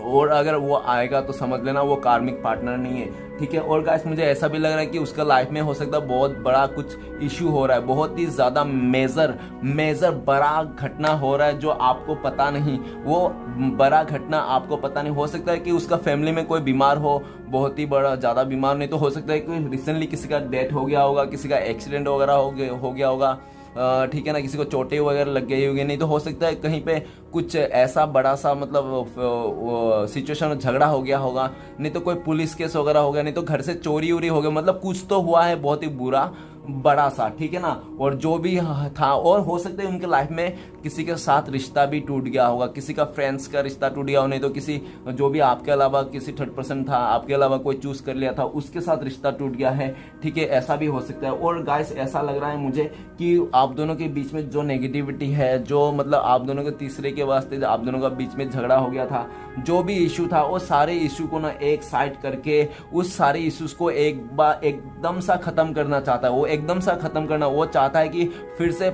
A: और अगर वो आएगा तो समझ लेना वो कार्मिक पार्टनर नहीं है, ठीक है। और गाइस मुझे ऐसा भी लग रहा है कि उसका लाइफ में हो सकता है बहुत बड़ा कुछ इशू हो रहा है, बहुत ही ज़्यादा मेजर बड़ा घटना हो रहा है जो आपको पता नहीं, वो बड़ा घटना आपको पता नहीं। हो सकता है कि उसका फैमिली में कोई बीमार हो, बहुत ही बड़ा ज़्यादा बीमार नहीं तो हो सकता है कि रिसेंटली किसी का डेथ हो गया होगा, किसी का एक्सीडेंट वगैरह हो गया होगा, ठीक है ना, किसी को चोटें वगैरह लग गई होगी। नहीं तो हो सकता है कहीं पे कुछ ऐसा बड़ा सा मतलब सिचुएशन, झगड़ा हो गया होगा, नहीं तो कोई पुलिस केस वगैरह हो गया, नहीं तो घर से चोरी वोरी हो गया, मतलब कुछ तो हुआ है बहुत ही बुरा बड़ा सा, ठीक है ना। और जो भी था, और हो सकता है उनके लाइफ में किसी के साथ रिश्ता भी टूट गया होगा, किसी का फ्रेंड्स का रिश्ता टूट गया हो, नहीं तो किसी जो भी आपके अलावा किसी थर्ड पर्सन था, आपके अलावा कोई चूज कर लिया था, उसके साथ रिश्ता टूट गया है, ठीक है, ऐसा भी हो सकता है। और गाइस ऐसा लग रहा है मुझे कि आप दोनों के बीच में जो नेगेटिविटी है, जो मतलब आप दोनों के तीसरे के वास्ते आप दोनों का बीच में झगड़ा हो गया था, जो भी इशू था, वो सारे इशू को ना एक साइड करके उस सारे इश्यूज को एक बार एकदम सा खत्म करना चाहता है। वो एकदम सा खत्म करना, वो चाहता है कि फिर से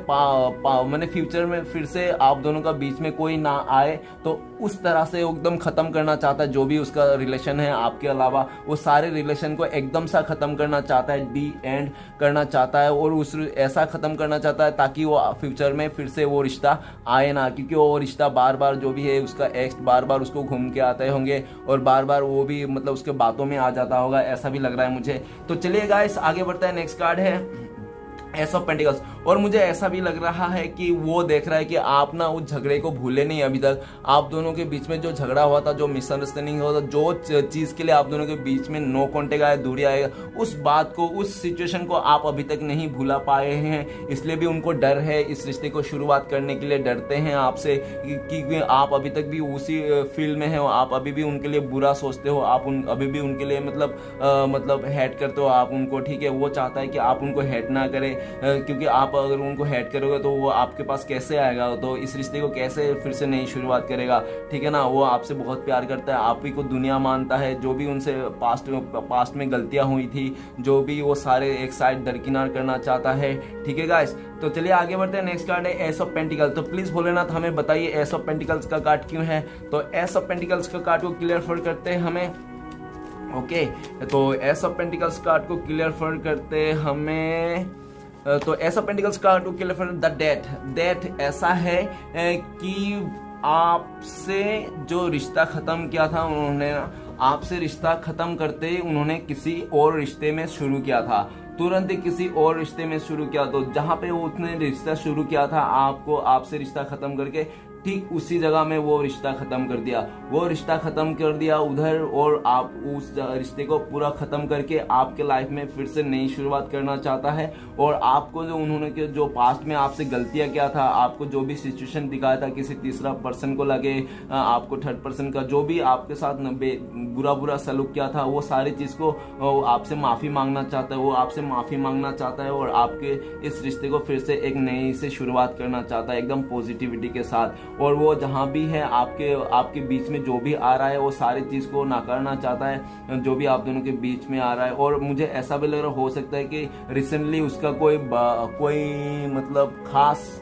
A: मैंने फ्यूचर में फिर से आप दोनों का बीच में कोई ना आए, तो उस तरह से एकदम खत्म करना चाहता है। जो भी उसका रिलेशन है आपके अलावा, वो सारे रिलेशन को एकदम सा खत्म करना चाहता है, डी एंड करना चाहता है, और उस ऐसा खत्म करना चाहता है ताकि वो फ्यूचर में फिर से वो रिश्ता आए ना, क्योंकि वो रिश्ता बार बार जो भी है उसका एक्स बार बार उसको घूम के आते होंगे, और बार बार वो भी मतलब उसके बातों में आ जाता होगा, ऐसा भी लग रहा है मुझे। तो चलिए गाइस आगे बढ़ता है। नेक्स्ट कार्ड है एस ऑफ पेंटिकल्स। और मुझे ऐसा भी लग रहा है कि वो देख रहा है कि आप ना उस झगड़े को भूले नहीं अभी तक। आप दोनों के बीच में जो झगड़ा हुआ था, जो मिसअंडरस्टैंडिंग हुआ था, जो चीज़ के लिए आप दोनों के बीच में नो कॉन्टेक्ट आया, दूरी आएगा, उस बात को, उस सिचुएशन को आप अभी तक नहीं भूला पाए हैं। इसलिए भी उनको डर है, इस रिश्ते को शुरुआत करने के लिए डरते हैं आपसे, कि आप अभी तक भी उसी फील्ड में हो, आप अभी भी उनके लिए बुरा सोचते हो, आप अभी भी उनके लिए मतलब हेट करते हो आप उनको, ठीक है। वो चाहता है कि आप उनको हेट ना करें, क्योंकि आप अगर उनको हेट करोगे तो वो आपके पास कैसे आएगा, तो इस रिश्ते को कैसे फिर से नई शुरुआत करेगा, ठीक है ना। वो आपसे बहुत प्यार करता है, आप ही को दुनिया मानता है। जो भी उनसे पास्ट में गलतियां हुई थी, जो भी, वो सारे एक साइड दरकिनार करना चाहता है, ठीक है गाइस। तो चलिए आगे बढ़ते हैं। नेक्स्ट कार्ड है एस ऑफ पेंटिकल्स। तो प्लीज भोलेनाथ हमें बताइए एस ऑफ पेंटिकल्स का कार्ड क्यों है। तो एस ऑफ पेंटिकल्स का कार्ड को क्लियर फॉर करते हैं हमें, ओके। तो एस ऑफ पेंटिकल्स कार्ड को क्लियर फॉर करते हमें, तो एस ऑफ पेंटिकल्स कार्ड को क्लियर फॉर द डेथ ऐसा है कि आपसे जो रिश्ता खत्म किया था उन्होंने, आपसे रिश्ता खत्म करते उन्होंने किसी और रिश्ते में शुरू किया था, तुरंत ही किसी और रिश्ते में शुरू किया। तो जहां पे वो उसने रिश्ता शुरू किया था आपसे रिश्ता खत्म करके, ठीक उसी जगह में वो रिश्ता खत्म कर दिया, वो रिश्ता खत्म कर दिया उधर, और आप उस रिश्ते को पूरा खत्म करके आपके लाइफ में फिर से नई शुरुआत करना चाहता है। और आपको जो उन्होंने जो पास्ट में आपसे गलतियां किया था, आपको जो भी सिचुएशन दिखाया था, किसी तीसरा पर्सन को लगे, आपको थर्ड पर्सन का जो भी आपके साथ बुरा सलूक किया था, वो सारी चीज को आपसे माफी मांगना चाहता है, वो आपसे माफी मांगना चाहता है, और आपके इस रिश्ते को फिर से एक नई से शुरुआत करना चाहता है एकदम पॉजिटिविटी के साथ। और वो जहां भी है आपके बीच में जो भी आ रहा है, वो सारी चीज को नकारना चाहता है जो भी आप दोनों के बीच में आ रहा है। और मुझे ऐसा भी लग रहा हो सकता है कि रिसेंटली उसका कोई मतलब खास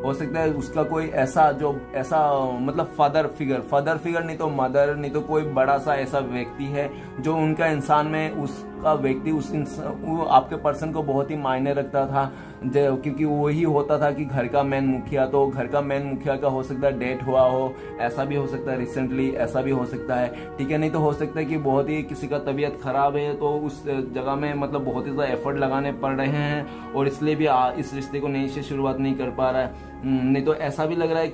A: हो सकता है, उसका कोई ऐसा मतलब फादर फिगर नहीं तो मदर, नहीं तो कोई बड़ा सा ऐसा व्यक्ति है जो उनका इंसान में उसका व्यक्ति वो आपके पर्सन को बहुत ही मायने रखता था, क्योंकि वही होता था कि घर का मेन मुखिया। तो घर का मेन मुखिया का हो सकता है डेथ हुआ हो, ऐसा भी हो सकता है रिसेंटली, ऐसा भी हो सकता है, ठीक है। नहीं तो हो सकता है कि बहुत ही किसी का तबीयत खराब है, तो उस जगह में मतलब बहुत ही ज़्यादा एफर्ट लगाने पड़ रहे हैं, और इसलिए भी इस रिश्ते को नई से शुरुआत नहीं कर पा रहा है। नहीं तो ऐसा भी लग रहा है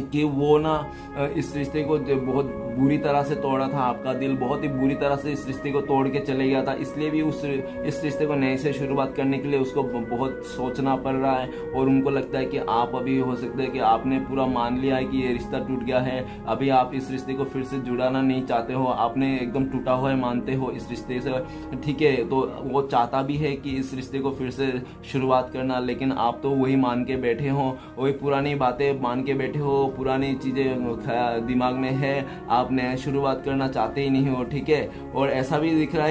A: कि वो ना इस रिश्ते को बहुत बुरी तरह से तोड़ा था, आपका दिल बहुत ही बुरी तरह से इस रिश्ते को तोड़ के चले गया था, इसलिए भी इस रिश्ते को नए से शुरुआत करने के लिए उसको बहुत सोचना पड़ रहा है। और उनको लगता है कि आप अभी हो सकता है कि आपने पूरा मान लिया है कि ये रिश्ता टूट गया है, अभी आप इस रिश्ते को फिर से जुड़ाना नहीं चाहते हो, आपने एकदम टूटा हुआ है मानते हो इस रिश्ते से, ठीक है। तो वो चाहता भी है कि इस रिश्ते को फिर से शुरुआत करना, लेकिन आप तो वही मान के बैठे हो, वही पुरानी बातें मान के बैठे हो, पुरानी चीज़ें दिमाग में है, आप नया शुरुआत करना चाहते ही नहीं हो, ठीक है। और ऐसा भी दिख रहा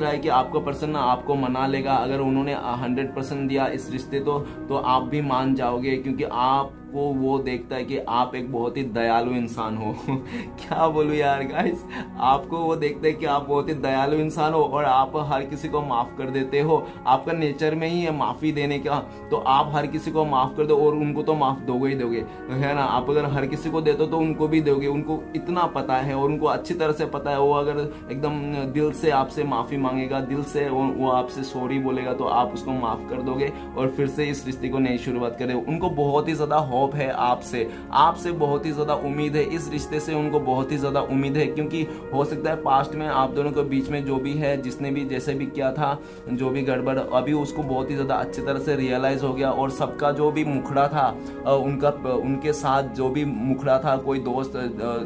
A: है कि आपका पर्सन ना आपको मना लेगा, अगर उन्होंने 100% दिया इस रिश्ते तो आप भी मान जाओगे, क्योंकि आपको वो देखता है कि आप एक बहुत ही दयालु इंसान हो क्या बोलूं यार गाइस, आपको वो देखता है कि आप बहुत ही दयालु इंसान हो और आप हर किसी को माफ कर देते हो, आपका नेचर में ही है माफी देने का, तो आप हर किसी को माफ कर दो और उनको तो माफ दोगे ही दोगे, है ना। आप अगर हर किसी को देते हो तो उनको भी दोगे, उनको इतना पता है और उनको अच्छी तरह से पता है, वो अगर एकदम दिल से आपसे माफी मांगेगा, दिल से वो आपसे सॉरी बोलेगा तो आप उसको माफ कर दोगे और फिर से इस रिश्ते को नई शुरुआत करें। उनको बहुत ही ज्यादा होप है आपसे बहुत ही ज्यादा उम्मीद है, इस रिश्ते से उनको बहुत ही ज्यादा उम्मीद है, क्योंकि हो सकता है पास्ट में आप दोनों के बीच में जो भी है, जिसने भी जैसे भी किया था, जो भी गड़बड़, अभी उसको बहुत ही ज्यादा अच्छी तरह से रियलाइज हो गया और सबका जो भी मुखड़ा था उनके साथ जो भी मुखड़ा था, कोई दोस्त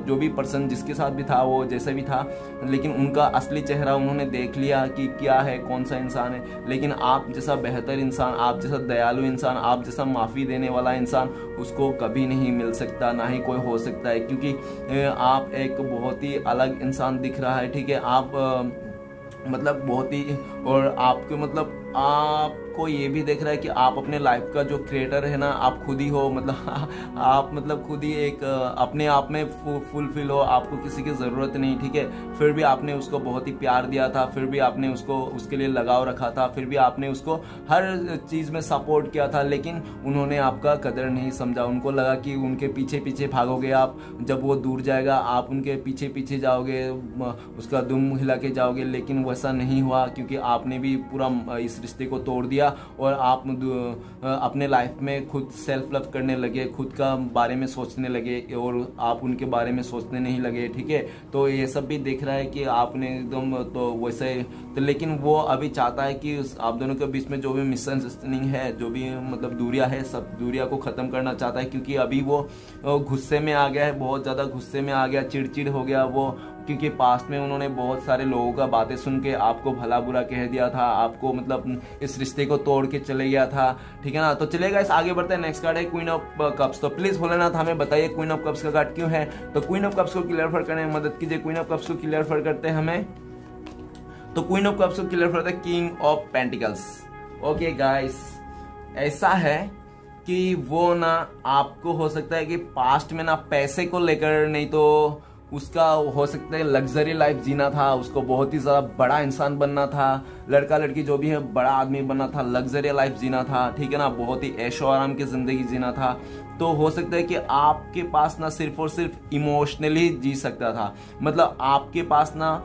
A: जो भी पर्सन जिसके साथ भी था, वो जैसे भी था, लेकिन उनका असली चेहरा उन्होंने देख लिया कि क्या है, कौन सा इंसान है। लेकिन आप जैसा बेहतर इंसान, आप जैसा दयालु इंसान, आप जैसा माफी देने वाला इंसान उसको कभी नहीं मिल सकता, ना ही कोई हो सकता है, क्योंकि आप एक बहुत ही अलग इंसान दिख रहा है, ठीक है। आप मतलब बहुत ही, और आपके मतलब आपको ये भी देख रहा है कि आप अपने लाइफ का जो क्रिएटर है ना, आप खुद ही हो, मतलब आप मतलब खुद ही एक अपने आप में फुलफिल हो, आपको किसी की ज़रूरत नहीं, ठीक है। फिर भी आपने उसको बहुत ही प्यार दिया था, फिर भी आपने उसको उसके लिए लगाव रखा था, फिर भी आपने उसको हर चीज़ में सपोर्ट किया था, लेकिन उन्होंने आपका कदर नहीं समझा। उनको लगा कि उनके पीछे पीछे भागोगे आप, जब वो दूर जाएगा आप उनके पीछे पीछे जाओगे, उसका दुम हिला के जाओगे, लेकिन वैसा नहीं हुआ, क्योंकि आपने भी पूरा इस रिश्ते को तोड़ दिया और आप अपने लाइफ में खुद सेल्फ लव करने लगे, खुद का बारे में सोचने लगे और आप उनके बारे में सोचने नहीं लगे, ठीक है। तो ये सब भी देख रहा है कि आपने एकदम तो वैसे तो, लेकिन वो अभी चाहता है कि आप दोनों के बीच में जो भी मिसअंडरस्टैंडिंग है, जो भी मतलब दूरियां है, सब दूरियां को ख़त्म करना चाहता है, क्योंकि अभी वो गुस्से में आ गया है, बहुत ज़्यादा गुस्से में आ गया, चिड़चिड़ हो गया वो, क्योंकि पास्ट में उन्होंने बहुत सारे लोगों का बातें सुन के आपको भला बुरा कह दिया था, आपको मतलब इस रिश्ते को तोड़ के चले गया था, ठीक है ना। तो चलेगा, इस आगे बढ़ते हैं। नेक्स्ट कार्ड है क्वीन ऑफ कप्स। तो प्लीज भोलेनाथ हमें बताइए क्वीन ऑफ कप्स का कार्ड क्यों है। तो क्वीन ऑफ कप्स को क्लियर करने में मदद कीजिए। क्वीन ऑफ कप्स को क्लियर करते हैं हमें, तो क्वीन ऑफ कप्स को क्लियर करते हैं king of pentacles. Okay guys, ऐसा है कि वो ना आपको हो सकता है कि पास्ट में ना पैसे को लेकर, नहीं तो उसका हो सकता है लग्जरी लाइफ जीना था, उसको बहुत ही ज़्यादा बड़ा इंसान बनना था, लड़का लड़की जो भी है बड़ा आदमी बनना था, लग्जरी लाइफ जीना था, ठीक है ना, बहुत ही ऐशो आराम की ज़िंदगी जीना था। तो हो सकता है कि आपके पास ना सिर्फ और सिर्फ इमोशनली जी सकता था, मतलब आपके पास ना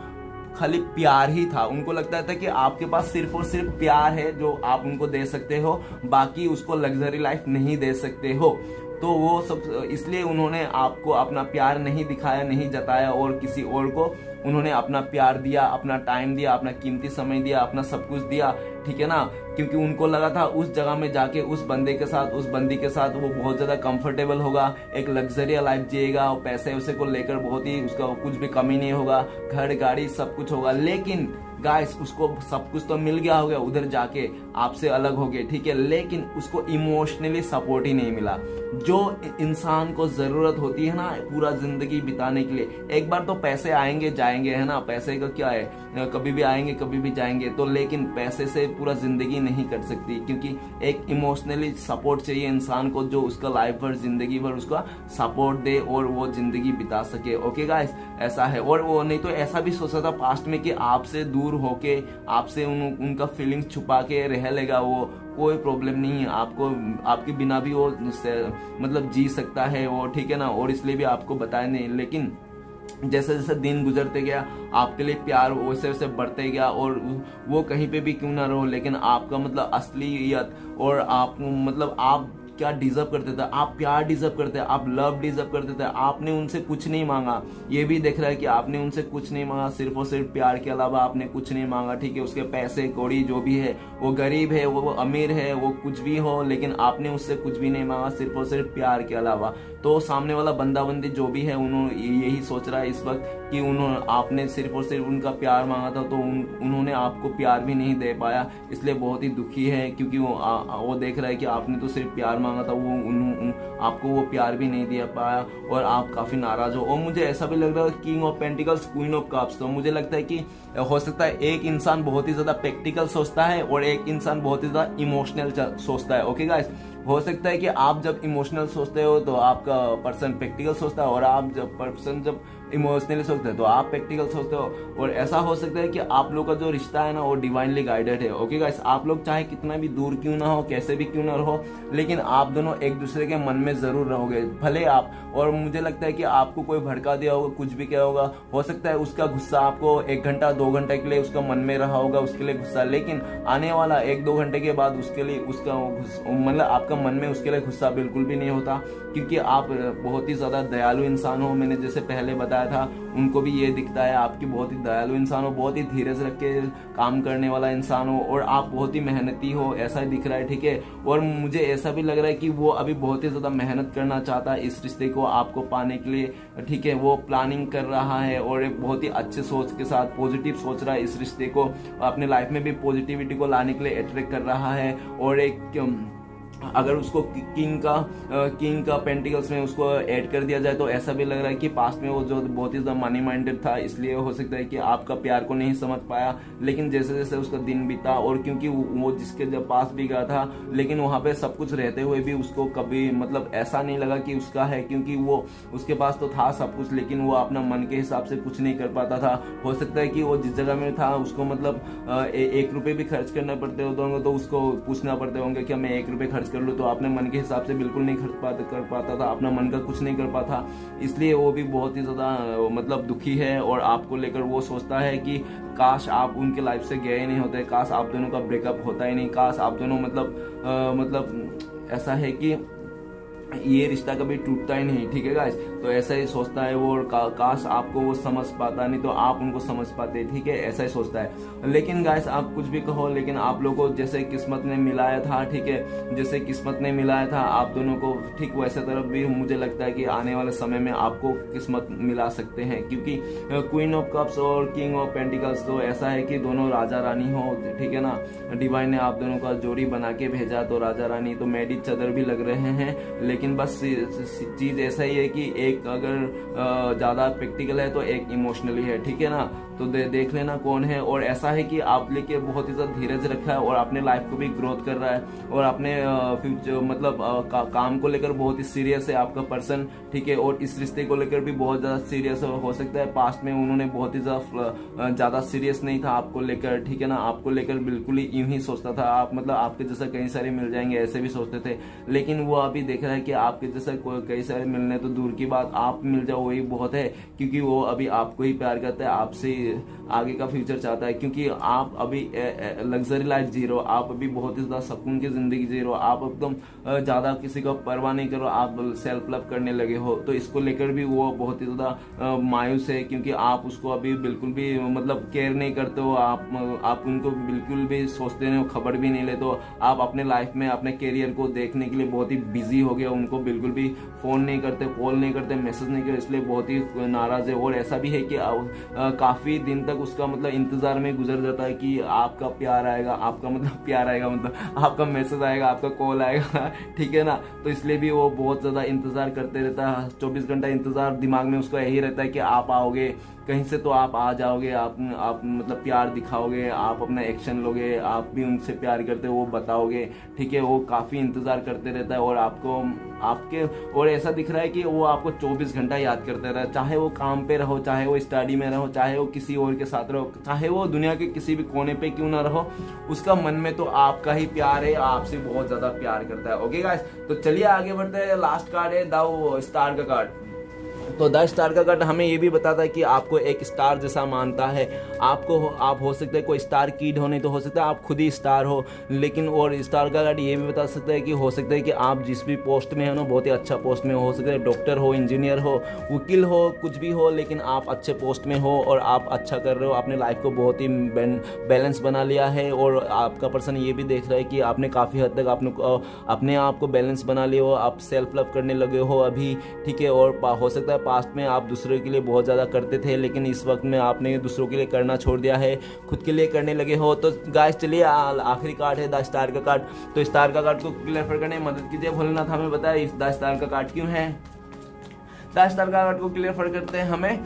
A: खाली प्यार ही था। उनको लगता था कि आपके पास सिर्फ और सिर्फ प्यार है जो आप उनको दे सकते हो, बाकी उसको लग्जरी लाइफ नहीं दे सकते हो। तो वो सब इसलिए उन्होंने आपको अपना प्यार नहीं दिखाया, नहीं जताया, और किसी और को उन्होंने अपना प्यार दिया, अपना टाइम दिया, अपना कीमती समय दिया, अपना सब कुछ दिया, ठीक है ना, क्योंकि उनको लगा था उस जगह में जाके उस बंदे के साथ, उस बंदी के साथ वो बहुत ज्यादा कंफर्टेबल होगा, एक लग्जरी लाइफ जिएगा, और पैसे उसे को लेकर बहुत ही उसका कुछ भी कमी नहीं होगा, घर गाड़ी सब कुछ होगा। लेकिन गाइस उसको सब कुछ तो मिल गया होगा उधर जाके, आपसे अलग हो गए, ठीक है, लेकिन उसको इमोशनली सपोर्ट ही नहीं मिला जो इंसान को जरूरत होती है ना पूरा जिंदगी बिताने के लिए। एक बार तो पैसे आएंगे जाएंगे, है ना, पैसे का क्या है, कभी भी आएंगे कभी भी जाएंगे, तो लेकिन पैसे से पूरा जिंदगी नहीं कट सकती, क्योंकि एक इमोशनली सपोर्ट चाहिए इंसान को जो उसका लाइफ भर, जिंदगी भर उसका सपोर्ट दे और वो जिंदगी बिता सके। ओके गाइस, ऐसा है। और वो नहीं तो ऐसा भी सोचा था पास्ट में कि आपसे दूर होके, आपसे उनका फीलिंग्स छुपा के रह लेगा, वो कोई प्रॉब्लम नहीं है, आपको आपके बिना भी वो मतलब जी सकता है वो, ठीक है ना, और इसलिए भी आपको बताया नहीं। लेकिन जैसे जैसे दिन गुजरते गया आपके लिए प्यार वैसे वैसे बढ़ते गया, और वो कहीं पे भी क्यों ना रहो, लेकिन आपका मतलब असलियत और आप मतलब आप क्या डिजर्व करते थे, आप प्यार डिजर्व करते हैं, आप लव डिजर्व करते थे। आपने उनसे कुछ नहीं मांगा, ये भी देख रहा है कि आपने उनसे कुछ नहीं मांगा, सिर्फ और सिर्फ प्यार के अलावा आपने कुछ नहीं मांगा, ठीक है। उसके पैसे कौड़ी जो भी है, वो गरीब है, वो अमीर है, वो कुछ भी हो, लेकिन आपने उससे कुछ भी नहीं मांगा, सिर्फ और सिर्फ प्यार के अलावा। तो सामने वाला बंदा बंदी जो भी है, उन्होंने यही सोच रहा है इस वक्त कि आपने सिर्फ और सिर्फ उनका प्यार मांगा था, तो उन्होंने आपको प्यार भी नहीं दे पाया, इसलिए बहुत ही दुखी है। क्योंकि वो देख रहा है कि आपने तो सिर्फ प्यार मांगा था, आपको वो प्यार भी नहीं दे पाया, और आप काफी नाराज हो। और मुझे ऐसा भी लग रहा है king of pentacles, queen of cups, तो मुझे लगता है कि हो सकता है एक इंसान बहुत ही ज्यादा प्रैक्टिकल सोचता है और एक इंसान बहुत ही ज्यादा इमोशनल सोचता है। ओके गाइस, हो सकता है कि आप जब इमोशनल सोचते हो तो आपका पर्सन प्रैक्टिकल सोचता है, और आप जब इमोशनली सोचते हैं तो आप प्रैक्टिकल सोचते हो। और ऐसा हो सकता है कि आप लोग का जो रिश्ता है ना, वो डिवाइनली गाइडेड है। ओके गाइस, आप लोग चाहे कितना भी दूर क्यों ना हो, कैसे भी क्यों ना रहो, लेकिन आप दोनों एक दूसरे के मन में जरूर रहोगे, भले आप। और मुझे लगता है कि आपको कोई भड़का दिया होगा, कुछ भी किया होगा, हो सकता है उसका गुस्सा आपको 1 घंटा 2 घंटे के लिए उसका मन में रहा होगा, उसके लिए गुस्सा, लेकिन आने वाला 1-2 घंटे के बाद उसके लिए उसका मतलब आपका मन में उसके लिए गुस्सा बिल्कुल भी नहीं होता, क्योंकि आप बहुत ही ज्यादा दयालु इंसान हो। मैंने जैसे पहले बताया था, उनको भी ये दिखता है आपकी बहुत ही दयालु इंसान हो, बहुत ही धीरज रख के काम करने वाला इंसान हो, और आप बहुत ही मेहनती हो, ऐसा ही दिख रहा है, ठीक है। और मुझे ऐसा भी लग रहा है कि वो अभी बहुत ही ज्यादा मेहनत करना चाहता है इस रिश्ते को आपको पाने के लिए, ठीक है। वो प्लानिंग कर रहा है और एक बहुत ही अच्छे सोच के साथ पॉजिटिव सोच रहा है इस रिश्ते को, अपने लाइफ में भी पॉजिटिविटी को लाने के लिए अट्रैक्ट कर रहा है। और एक अगर उसको किंग का पेंटिकल्स में उसको ऐड कर दिया जाए, तो ऐसा भी लग रहा है कि पास्ट में वो जो बहुत ही ज्यादा मनी माइंडेड था, इसलिए हो सकता है कि आपका प्यार को नहीं समझ पाया। लेकिन जैसे जैसे उसका दिन बीता, और क्योंकि वो जिसके जब पास भी गया था, लेकिन वहां पे सब कुछ रहते हुए भी उसको कभी मतलब ऐसा नहीं लगा कि उसका है, क्योंकि वो उसके पास तो था सब कुछ, लेकिन वो अपना मन के हिसाब से कुछ नहीं कर पाता था। हो सकता है कि वो जिस जगह में था उसको मतलब 1 रुपए भी खर्च करना पड़ते होंगे, तो उसको पूछना पड़ते होंगे कि मैं 1 रुपए खर्च कर लूँ, तो आपने मन के हिसाब से बिल्कुल नहीं कर पाता था, अपना मन का कुछ नहीं कर पाता, इसलिए वो भी बहुत ही ज्यादा मतलब दुखी है। और आपको लेकर वो सोचता है कि काश आप उनके लाइफ से गए नहीं होते, काश आप दोनों का ब्रेकअप होता ही नहीं, काश आप दोनों मतलब ऐसा है कि ये रिश्ता कभी टूटता ही नहीं, ठीक है गाइस। तो ऐसा ही सोचता है वो, और काश आपको वो समझ पाता, नहीं तो आप उनको समझ पाते, ठीक है, ऐसा ही सोचता है। लेकिन गाइस आप कुछ भी कहो, लेकिन आप लोगों को जैसे किस्मत ने मिलाया था, ठीक है, जैसे किस्मत ने मिलाया था आप दोनों को, ठीक वैसे तरफ भी मुझे लगता है कि आने वाले समय में आपको किस्मत मिला सकते हैं, क्योंकि क्वीन ऑफ कप्स और किंग ऑफ पेंटिकल्स तो ऐसा है कि दोनों राजा रानी हो, ठीक है ना। डिवाइन ने आप दोनों का जोड़ी बना के भेजा, तो राजा रानी तो मैडी चदर भी लग रहे हैं, लेकिन बस चीज ऐसा ही है कि एक अगर ज्यादा प्रैक्टिकल है तो एक इमोशनली है, ठीक है ना। तो देख लेना कौन है। और ऐसा है कि आप लेके बहुत ही ज्यादा धीरज रखा है, और अपने लाइफ को भी ग्रोथ कर रहा है, और अपने फ्यूचर मतलब काम को लेकर बहुत ही सीरियस है आपका पर्सन, ठीक है। और इस रिश्ते को लेकर भी बहुत ज्यादा सीरियस हो सकता है पास्ट में उन्होंने बहुत ही ज्यादा सीरियस नहीं था आपको लेकर, ठीक है ना। आपको लेकर बिल्कुल ही यूं ही सोचता था, आप मतलब आपके जैसा कई सारे मिल जाएंगे ऐसे भी सोचते थे, लेकिन वो अभी देख रहा है कि आपके जैसा कई सारे मिलने तो दूर की बात, आप मिल जाओ वही बहुत है, क्योंकि वो अभी आपको ही प्यार करता है, आपसे आगे का फ्यूचर चाहता है, क्योंकि आप अभी लग्जरी लाइफ जी रहे हो, आप अभी बहुत ही ज्यादा सुकून की जिंदगी जी रहे हो, आप एकदम ज्यादा किसी का परवाह नहीं करो, आप सेल्फ लव करने लगे हो। तो इसको लेकर भी वो बहुत ही ज्यादा मायूस है, क्योंकि आप उसको अभी बिल्कुल भी मतलब केयर नहीं करते हो, आप उनको बिल्कुल भी सोचते नहीं हो, खबर भी नहीं लेते हो। आप अपने लाइफ में अपने करियर को देखने के लिए बहुत ही बिजी हो गए, उनको बिल्कुल भी फोन नहीं करते, कॉल नहीं करते, मैसेज नहीं करते, इसलिए बहुत ही नाराज है। और ऐसा भी है कि काफी दिन तक उसका मतलब इंतजार में गुजर जाता है कि आपका प्यार आएगा, आपका मतलब प्यार आएगा, मतलब आपका मैसेज आएगा, आपका कॉल आएगा, ठीक है ना। तो इसलिए भी वो बहुत ज्यादा इंतजार करते रहता है, 24 घंटा इंतजार दिमाग में उसका यही रहता है कि आप आओगे कहीं से, तो आप आ जाओगे, आप मतलब प्यार दिखाओगे, आप अपना एक्शन लोगे, आप भी उनसे प्यार करते हो वो बताओगे, ठीक है। वो काफी इंतजार करते रहता है, और आपको आपके और ऐसा दिख रहा है कि वो आपको 24 घंटा याद करते रहता है, चाहे वो काम पे रहो, चाहे वो स्टडी में रहो, चाहे वो किसी और के साथ रहो, चाहे वो दुनिया के किसी भी कोने पे क्यों ना रहो, उसका मन में तो आपका ही प्यार है, आपसे बहुत ज्यादा प्यार करता है। ओके गाइस, तो चलिए आगे बढ़ते हैं। लास्ट कार्ड है द स्टार का कार्ड। तो 10 स्टार का कार्ड हमें ये भी बताता है कि आपको एक स्टार जैसा मानता है। आप हो सकता है कोई स्टार किड हो, नहीं तो हो सकता है आप खुद ही स्टार हो। लेकिन और स्टार का कार्ड ये भी बता सकता है कि हो सकता है कि आप जिस भी पोस्ट में हो ना, बहुत ही अच्छा पोस्ट में हो सकता है, डॉक्टर हो, इंजीनियर हो, वकील हो, कुछ भी हो, लेकिन आप अच्छे पोस्ट में हो और आप अच्छा कर रहे हो, अपने लाइफ को बहुत ही बैलेंस बना लिया है। और आपका पर्सन ये भी देख रहा है कि आपने काफ़ी हद तक अपने आप को बैलेंस बना लिया हो, आप सेल्फ लव करने लगे हो अभी, ठीक है। और हो सकता है पास्ट में आप दूसरों के लिए बहुत ज़्यादा करते थे, लेकिन इस वक्त में आपने दूसरों के लिए करना छोड़ दिया है, खुद के लिए करने लगे हो। तो गाइस चलिए आखिरी कार्ड है 10 स्टार का कार्ड। तो स्टार का कार्ड को क्लियर करने में मदद कीजिए। भोलेनाथ हमें बताया 10 स्टार का कार्ड क्यों है। 10 स्टार का कार्ड को क्लियर करते हैं हमें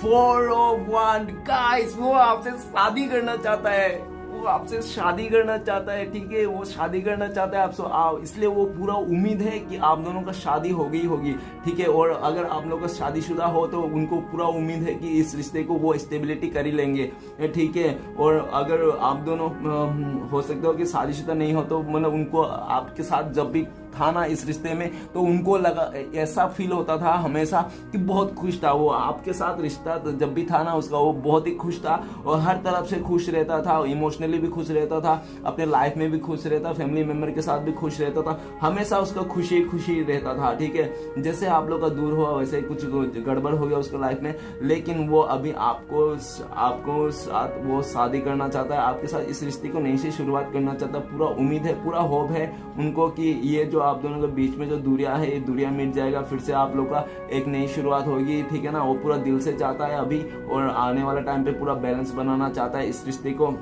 A: 4 of 1। गाइस वो आपसे शादी करना चाहता है, वो आपसे शादी करना चाहता है, ठीक है। वो शादी करना चाहता है आपसे, इसलिए वो पूरा उम्मीद है कि आप दोनों का शादी होगी, ठीक है। और अगर आप लोग का शादीशुदा हो तो उनको पूरा उम्मीद है कि इस रिश्ते को वो स्टेबिलिटी कर ही लेंगे, ठीक है। और अगर आप दोनों हो सकते हो कि शादीशुदा नहीं हो तो मतलब उनको आपके साथ जब भी था ना इस रिश्ते में, तो उनको लगा, ऐसा फील होता था हमेशा कि बहुत खुश था वो आपके साथ। रिश्ता जब भी था ना उसका, वो बहुत ही खुश था और हर तरफ से खुश रहता था, इमोशनली भी खुश रहता था, अपने लाइफ में भी खुश रहता, फैमिली मेंबर के साथ भी खुश रहता था, हमेशा उसका खुशी रहता था, ठीक है। जैसे आप लोग का दूर हुआ वैसे कुछ गड़बड़ हो गया उसका लाइफ में, लेकिन वो अभी आपको साथ वो शादी करना चाहता है, आपके साथ इस रिश्ते को नई से शुरुआत करना चाहता है। पूरा उम्मीद है, पूरा होप है उनको कि ये जो आप दोनों के बीच में जो दूरियां है, ये दूरियां मिट जाएगा, फिर से आप लोग का एक नई शुरुआत होगी, ठीक है ना। वो पूरा दिल से चाहता है अभी, और आने वाला टाइम पे पूरा बैलेंस बनाना चाहता है इस रिश्ते को,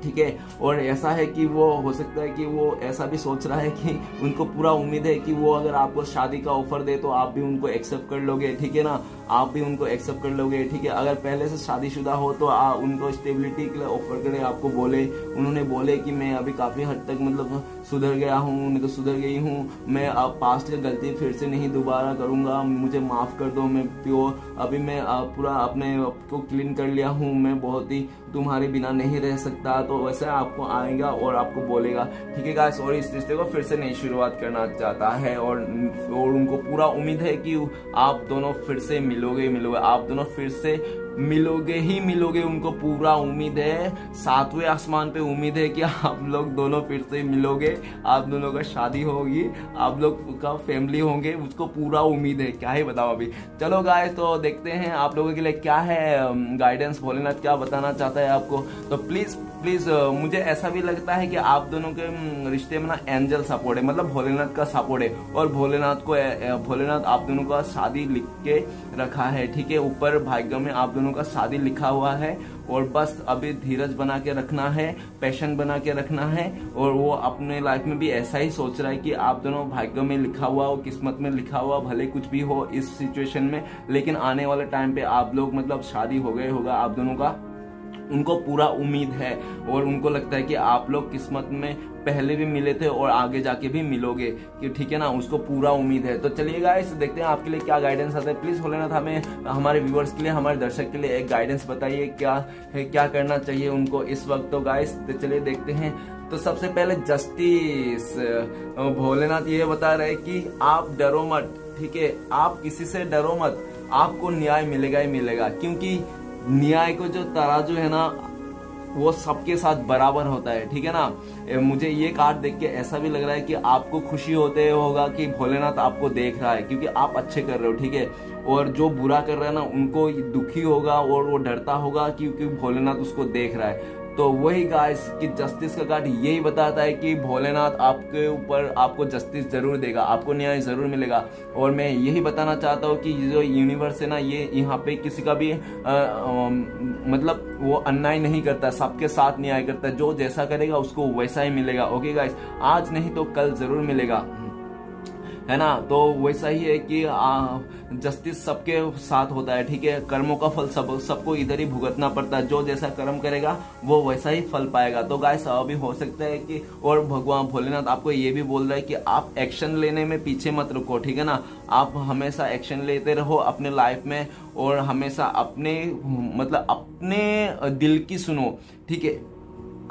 A: ठीक है। और ऐसा है कि वो हो सकता है कि वो ऐसा भी सोच रहा है कि उनको पूरा उम्मीद है कि वो अगर आपको शादी का ऑफर दे तो आप भी उनको एक्सेप्ट कर लोगे, ठीक है ना। आप भी उनको एक्सेप्ट कर लोगे, ठीक है। अगर पहले से शादीशुदा हो तो उनको स्टेबिलिटी के लिए ऑफर करे, आपको उन्होंने बोले कि मैं अभी काफी हद तक मतलब सुधर गया हूँ, नहीं तो सुधर गई हूँ, मैं अब पास्ट की गलती फिर से नहीं दोबारा करूंगा, मुझे माफ कर दो, मैं प्योर अभी मैं पूरा अपने आप को क्लीन कर लिया हूँ, मैं बहुत ही तुम्हारे बिना नहीं रह सकता। तो वैसे आपको आएगा और आपको बोलेगा, ठीक है गाइस। और इस रिश्ते को फिर से नई शुरुआत करना चाहता है, और उनको पूरा उम्मीद है कि आप दोनों फिर से मिलोगे, आप दोनों फिर से मिलोगे, उनको पूरा उम्मीद है, 7वें आसमान पे उम्मीद है कि आप लोग दोनों फिर से मिलोगे, आप दोनों का शादी होगी, आप लोग का फैमिली होंगे, उसको पूरा उम्मीद है। क्या ही बताओ अभी। चलो गाइस, तो देखते हैं आप लोगों के लिए क्या है गाइडेंस, भोलेनाथ क्या बताना चाहता है आपको। तो प्लीज मुझे ऐसा भी लगता है कि आप दोनों के रिश्ते में ना एंजल सपोर्ट है, मतलब भोलेनाथ का सपोर्ट है, और भोलेनाथ आप दोनों का शादी लिख के रखा है, ठीक है। ऊपर भाग्य में आप दोनों का शादी लिखा हुआ है, और बस अभी धीरज बना के रखना है, पैशन बना के रखना है। और वो अपने लाइफ में भी ऐसा ही सोच रहा है कि आप दोनों भाग्य में लिखा हुआ हो, किस्मत में लिखा हुआ, भले कुछ भी हो इस सिचुएशन में, लेकिन आने वाले टाइम पे आप लोग मतलब शादी हो गए होगा आप दोनों का, उनको पूरा उम्मीद है। और उनको लगता है कि आप लोग किस्मत में पहले भी मिले थे और आगे जाके भी मिलोगे, कि ठीक है ना, उसको पूरा उम्मीद है। तो चलिए गाइस, देखते हैं आपके लिए क्या गाइडेंस आता है। प्लीज भोलेनाथ हमें, हमारे व्यूअर्स के लिए, हमारे दर्शक के लिए एक गाइडेंस बताइए, क्या है, क्या करना चाहिए उनको इस वक्त। तो गाइस चलिए देखते हैं। तो सबसे पहले जस्टिस, भोलेनाथ ये बता रहे कि आप डरो मत, ठीक है, आप किसी से डरो मत, आपको न्याय मिलेगा ही मिलेगा, क्योंकि न्याय को जो तराजू है ना वो सबके साथ बराबर होता है, ठीक है ना। मुझे ये कार्ड देख के ऐसा भी लग रहा है कि आपको खुशी होते होगा कि भोलेनाथ आपको देख रहा है, क्योंकि आप अच्छे कर रहे हो, ठीक है। और जो बुरा कर रहा है ना उनको दुखी होगा और वो डरता होगा, क्योंकि भोलेनाथ उसको देख रहा है। तो वही गाइस कि जस्टिस का कार्ड यही बताता है कि भोलेनाथ आपके ऊपर आपको जस्टिस जरूर देगा, आपको न्याय जरूर मिलेगा। और मैं यही बताना चाहता हूँ कि जो यूनिवर्स है ना, ये यहाँ पे किसी का भी मतलब वो अन्याय नहीं करता, सबके साथ न्याय करता है। जो जैसा करेगा उसको वैसा ही मिलेगा। ओके गाइस, आज नहीं तो कल जरूर मिलेगा, है ना। तो वैसा ही है कि जस्टिस सबके साथ होता है, ठीक है। कर्मों का फल सबको इधर ही भुगतना पड़ता है, जो जैसा कर्म करेगा वो वैसा ही फल पाएगा। तो गाइस अभी हो सकता है कि, और भगवान भोलेनाथ आपको ये भी बोल रहा है कि आप एक्शन लेने में पीछे मत रुको, ठीक है ना। आप हमेशा एक्शन लेते रहो अपने लाइफ में, और हमेशा अपने दिल की सुनो, ठीक है,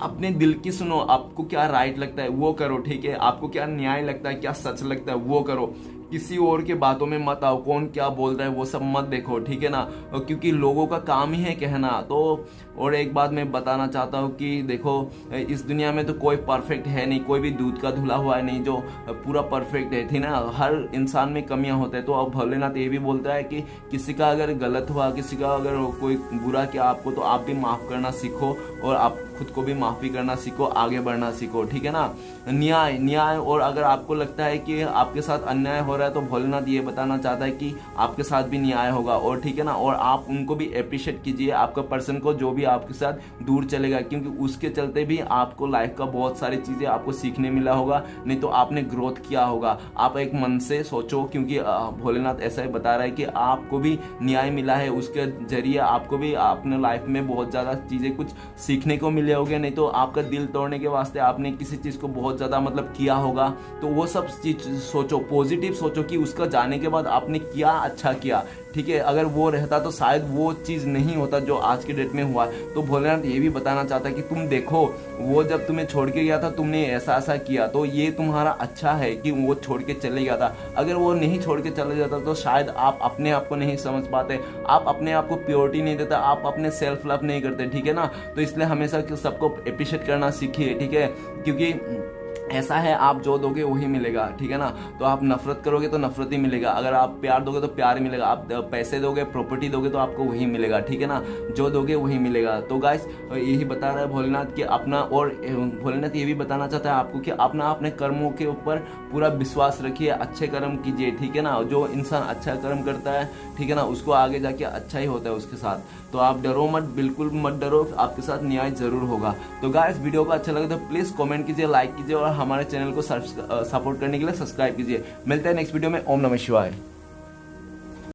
A: अपने दिल की सुनो। आपको क्या राइट लगता है वो करो, ठीक है। आपको क्या न्याय लगता है, क्या सच लगता है वो करो, किसी और के बातों में मत आओ, कौन क्या बोल रहा है वो सब मत देखो, ठीक है ना, क्योंकि लोगों का काम ही है कहना। तो और एक बात मैं बताना चाहता हूँ कि देखो, इस दुनिया में तो कोई परफेक्ट है नहीं, कोई भी दूध का धुला हुआ है नहीं जो पूरा परफेक्ट है, थी ना, हर इंसान में कमियां होते हैं। तो अब भोलेनाथ ये भी बोलता है कि किसी का अगर गलत हुआ, किसी का अगर कोई बुरा किया आपको, तो आप भी माफ करना सीखो और आप खुद को भी माफी करना सीखो, आगे बढ़ना सीखो, ठीक है ना। न्याय न्याय, और अगर आपको लगता है कि आपके साथ अन्याय हो रहा है तो भोलेनाथ ये बताना चाहता है कि आपके साथ भी न्याय होगा, और ठीक है ना, और आप उनको भी अप्रिशिएट कीजिए, आपका पर्सन को जो भी आपके साथ दूर चलेगा, क्योंकि उसके चलते भी आपको लाइफ का बहुत सारी चीजें आपको सीखने मिला होगा, नहीं तो आपने ग्रोथ किया होगा। आप एक मन से सोचो, क्योंकि भोलेनाथ ऐसा ही बता रहा है कि आपको भी न्याय मिला है, उसके जरिए आपको भी अपने लाइफ में बहुत ज्यादा चीजें कुछ सीखने को मिले होगे, नहीं तो आपका दिल तोड़ने के वास्ते आपने किसी चीज को बहुत ज्यादा मतलब किया होगा। तो वो सब चीज सोचो, पॉजिटिव सोचो कि उसका जाने के बाद आपने क्या अच्छा किया, ठीक है। अगर वो रहता तो शायद वो चीज नहीं होता जो आज के डेट में हुआ। तो भोलेनाथ ये भी बताना चाहता है कि तुम देखो, वो जब तुम्हें छोड़ के गया था तुमने ऐसा ऐसा किया, तो ये तुम्हारा अच्छा है कि वो छोड़ के चले गया था। अगर वो नहीं छोड़ के चले जाता तो शायद आप अपने आप को नहीं समझ पाते, आप अपने आप को प्योरिटी नहीं देता, आप अपने सेल्फ लव नहीं करते, ठीक है ना। तो इसलिए हमेशा सबको अप्रिशिएट करना सीखिए, ठीक है, क्योंकि ऐसा है आप जो दोगे वही मिलेगा, ठीक है ना। तो आप नफरत करोगे तो नफरत ही मिलेगा, अगर आप प्यार दोगे तो प्यार ही मिलेगा, आप पैसे दोगे, प्रॉपर्टी दोगे तो आपको वही मिलेगा, ठीक है ना, जो दोगे वही मिलेगा। तो गाइस यही बता रहा है भोलेनाथ कि अपना, और भोलेनाथ ये भी बताना चाहता है आपको कि अपने कर्मों के ऊपर पूरा विश्वास रखिए, अच्छे कर्म कीजिए, ठीक है ना। जो इंसान अच्छा कर्म करता है, ठीक है ना, उसको आगे जाके अच्छा ही होता है उसके साथ। तो आप डरो मत, बिल्कुल मत डरो, आपके साथ न्याय जरूर होगा। तो गाइस वीडियो को अच्छा लगे तो प्लीज कमेंट कीजिए, लाइक कीजिए और हमारे चैनल को सपोर्ट करने के लिए सब्सक्राइब कीजिए। मिलते हैं नेक्स्ट वीडियो में। ओम नमः शिवाय।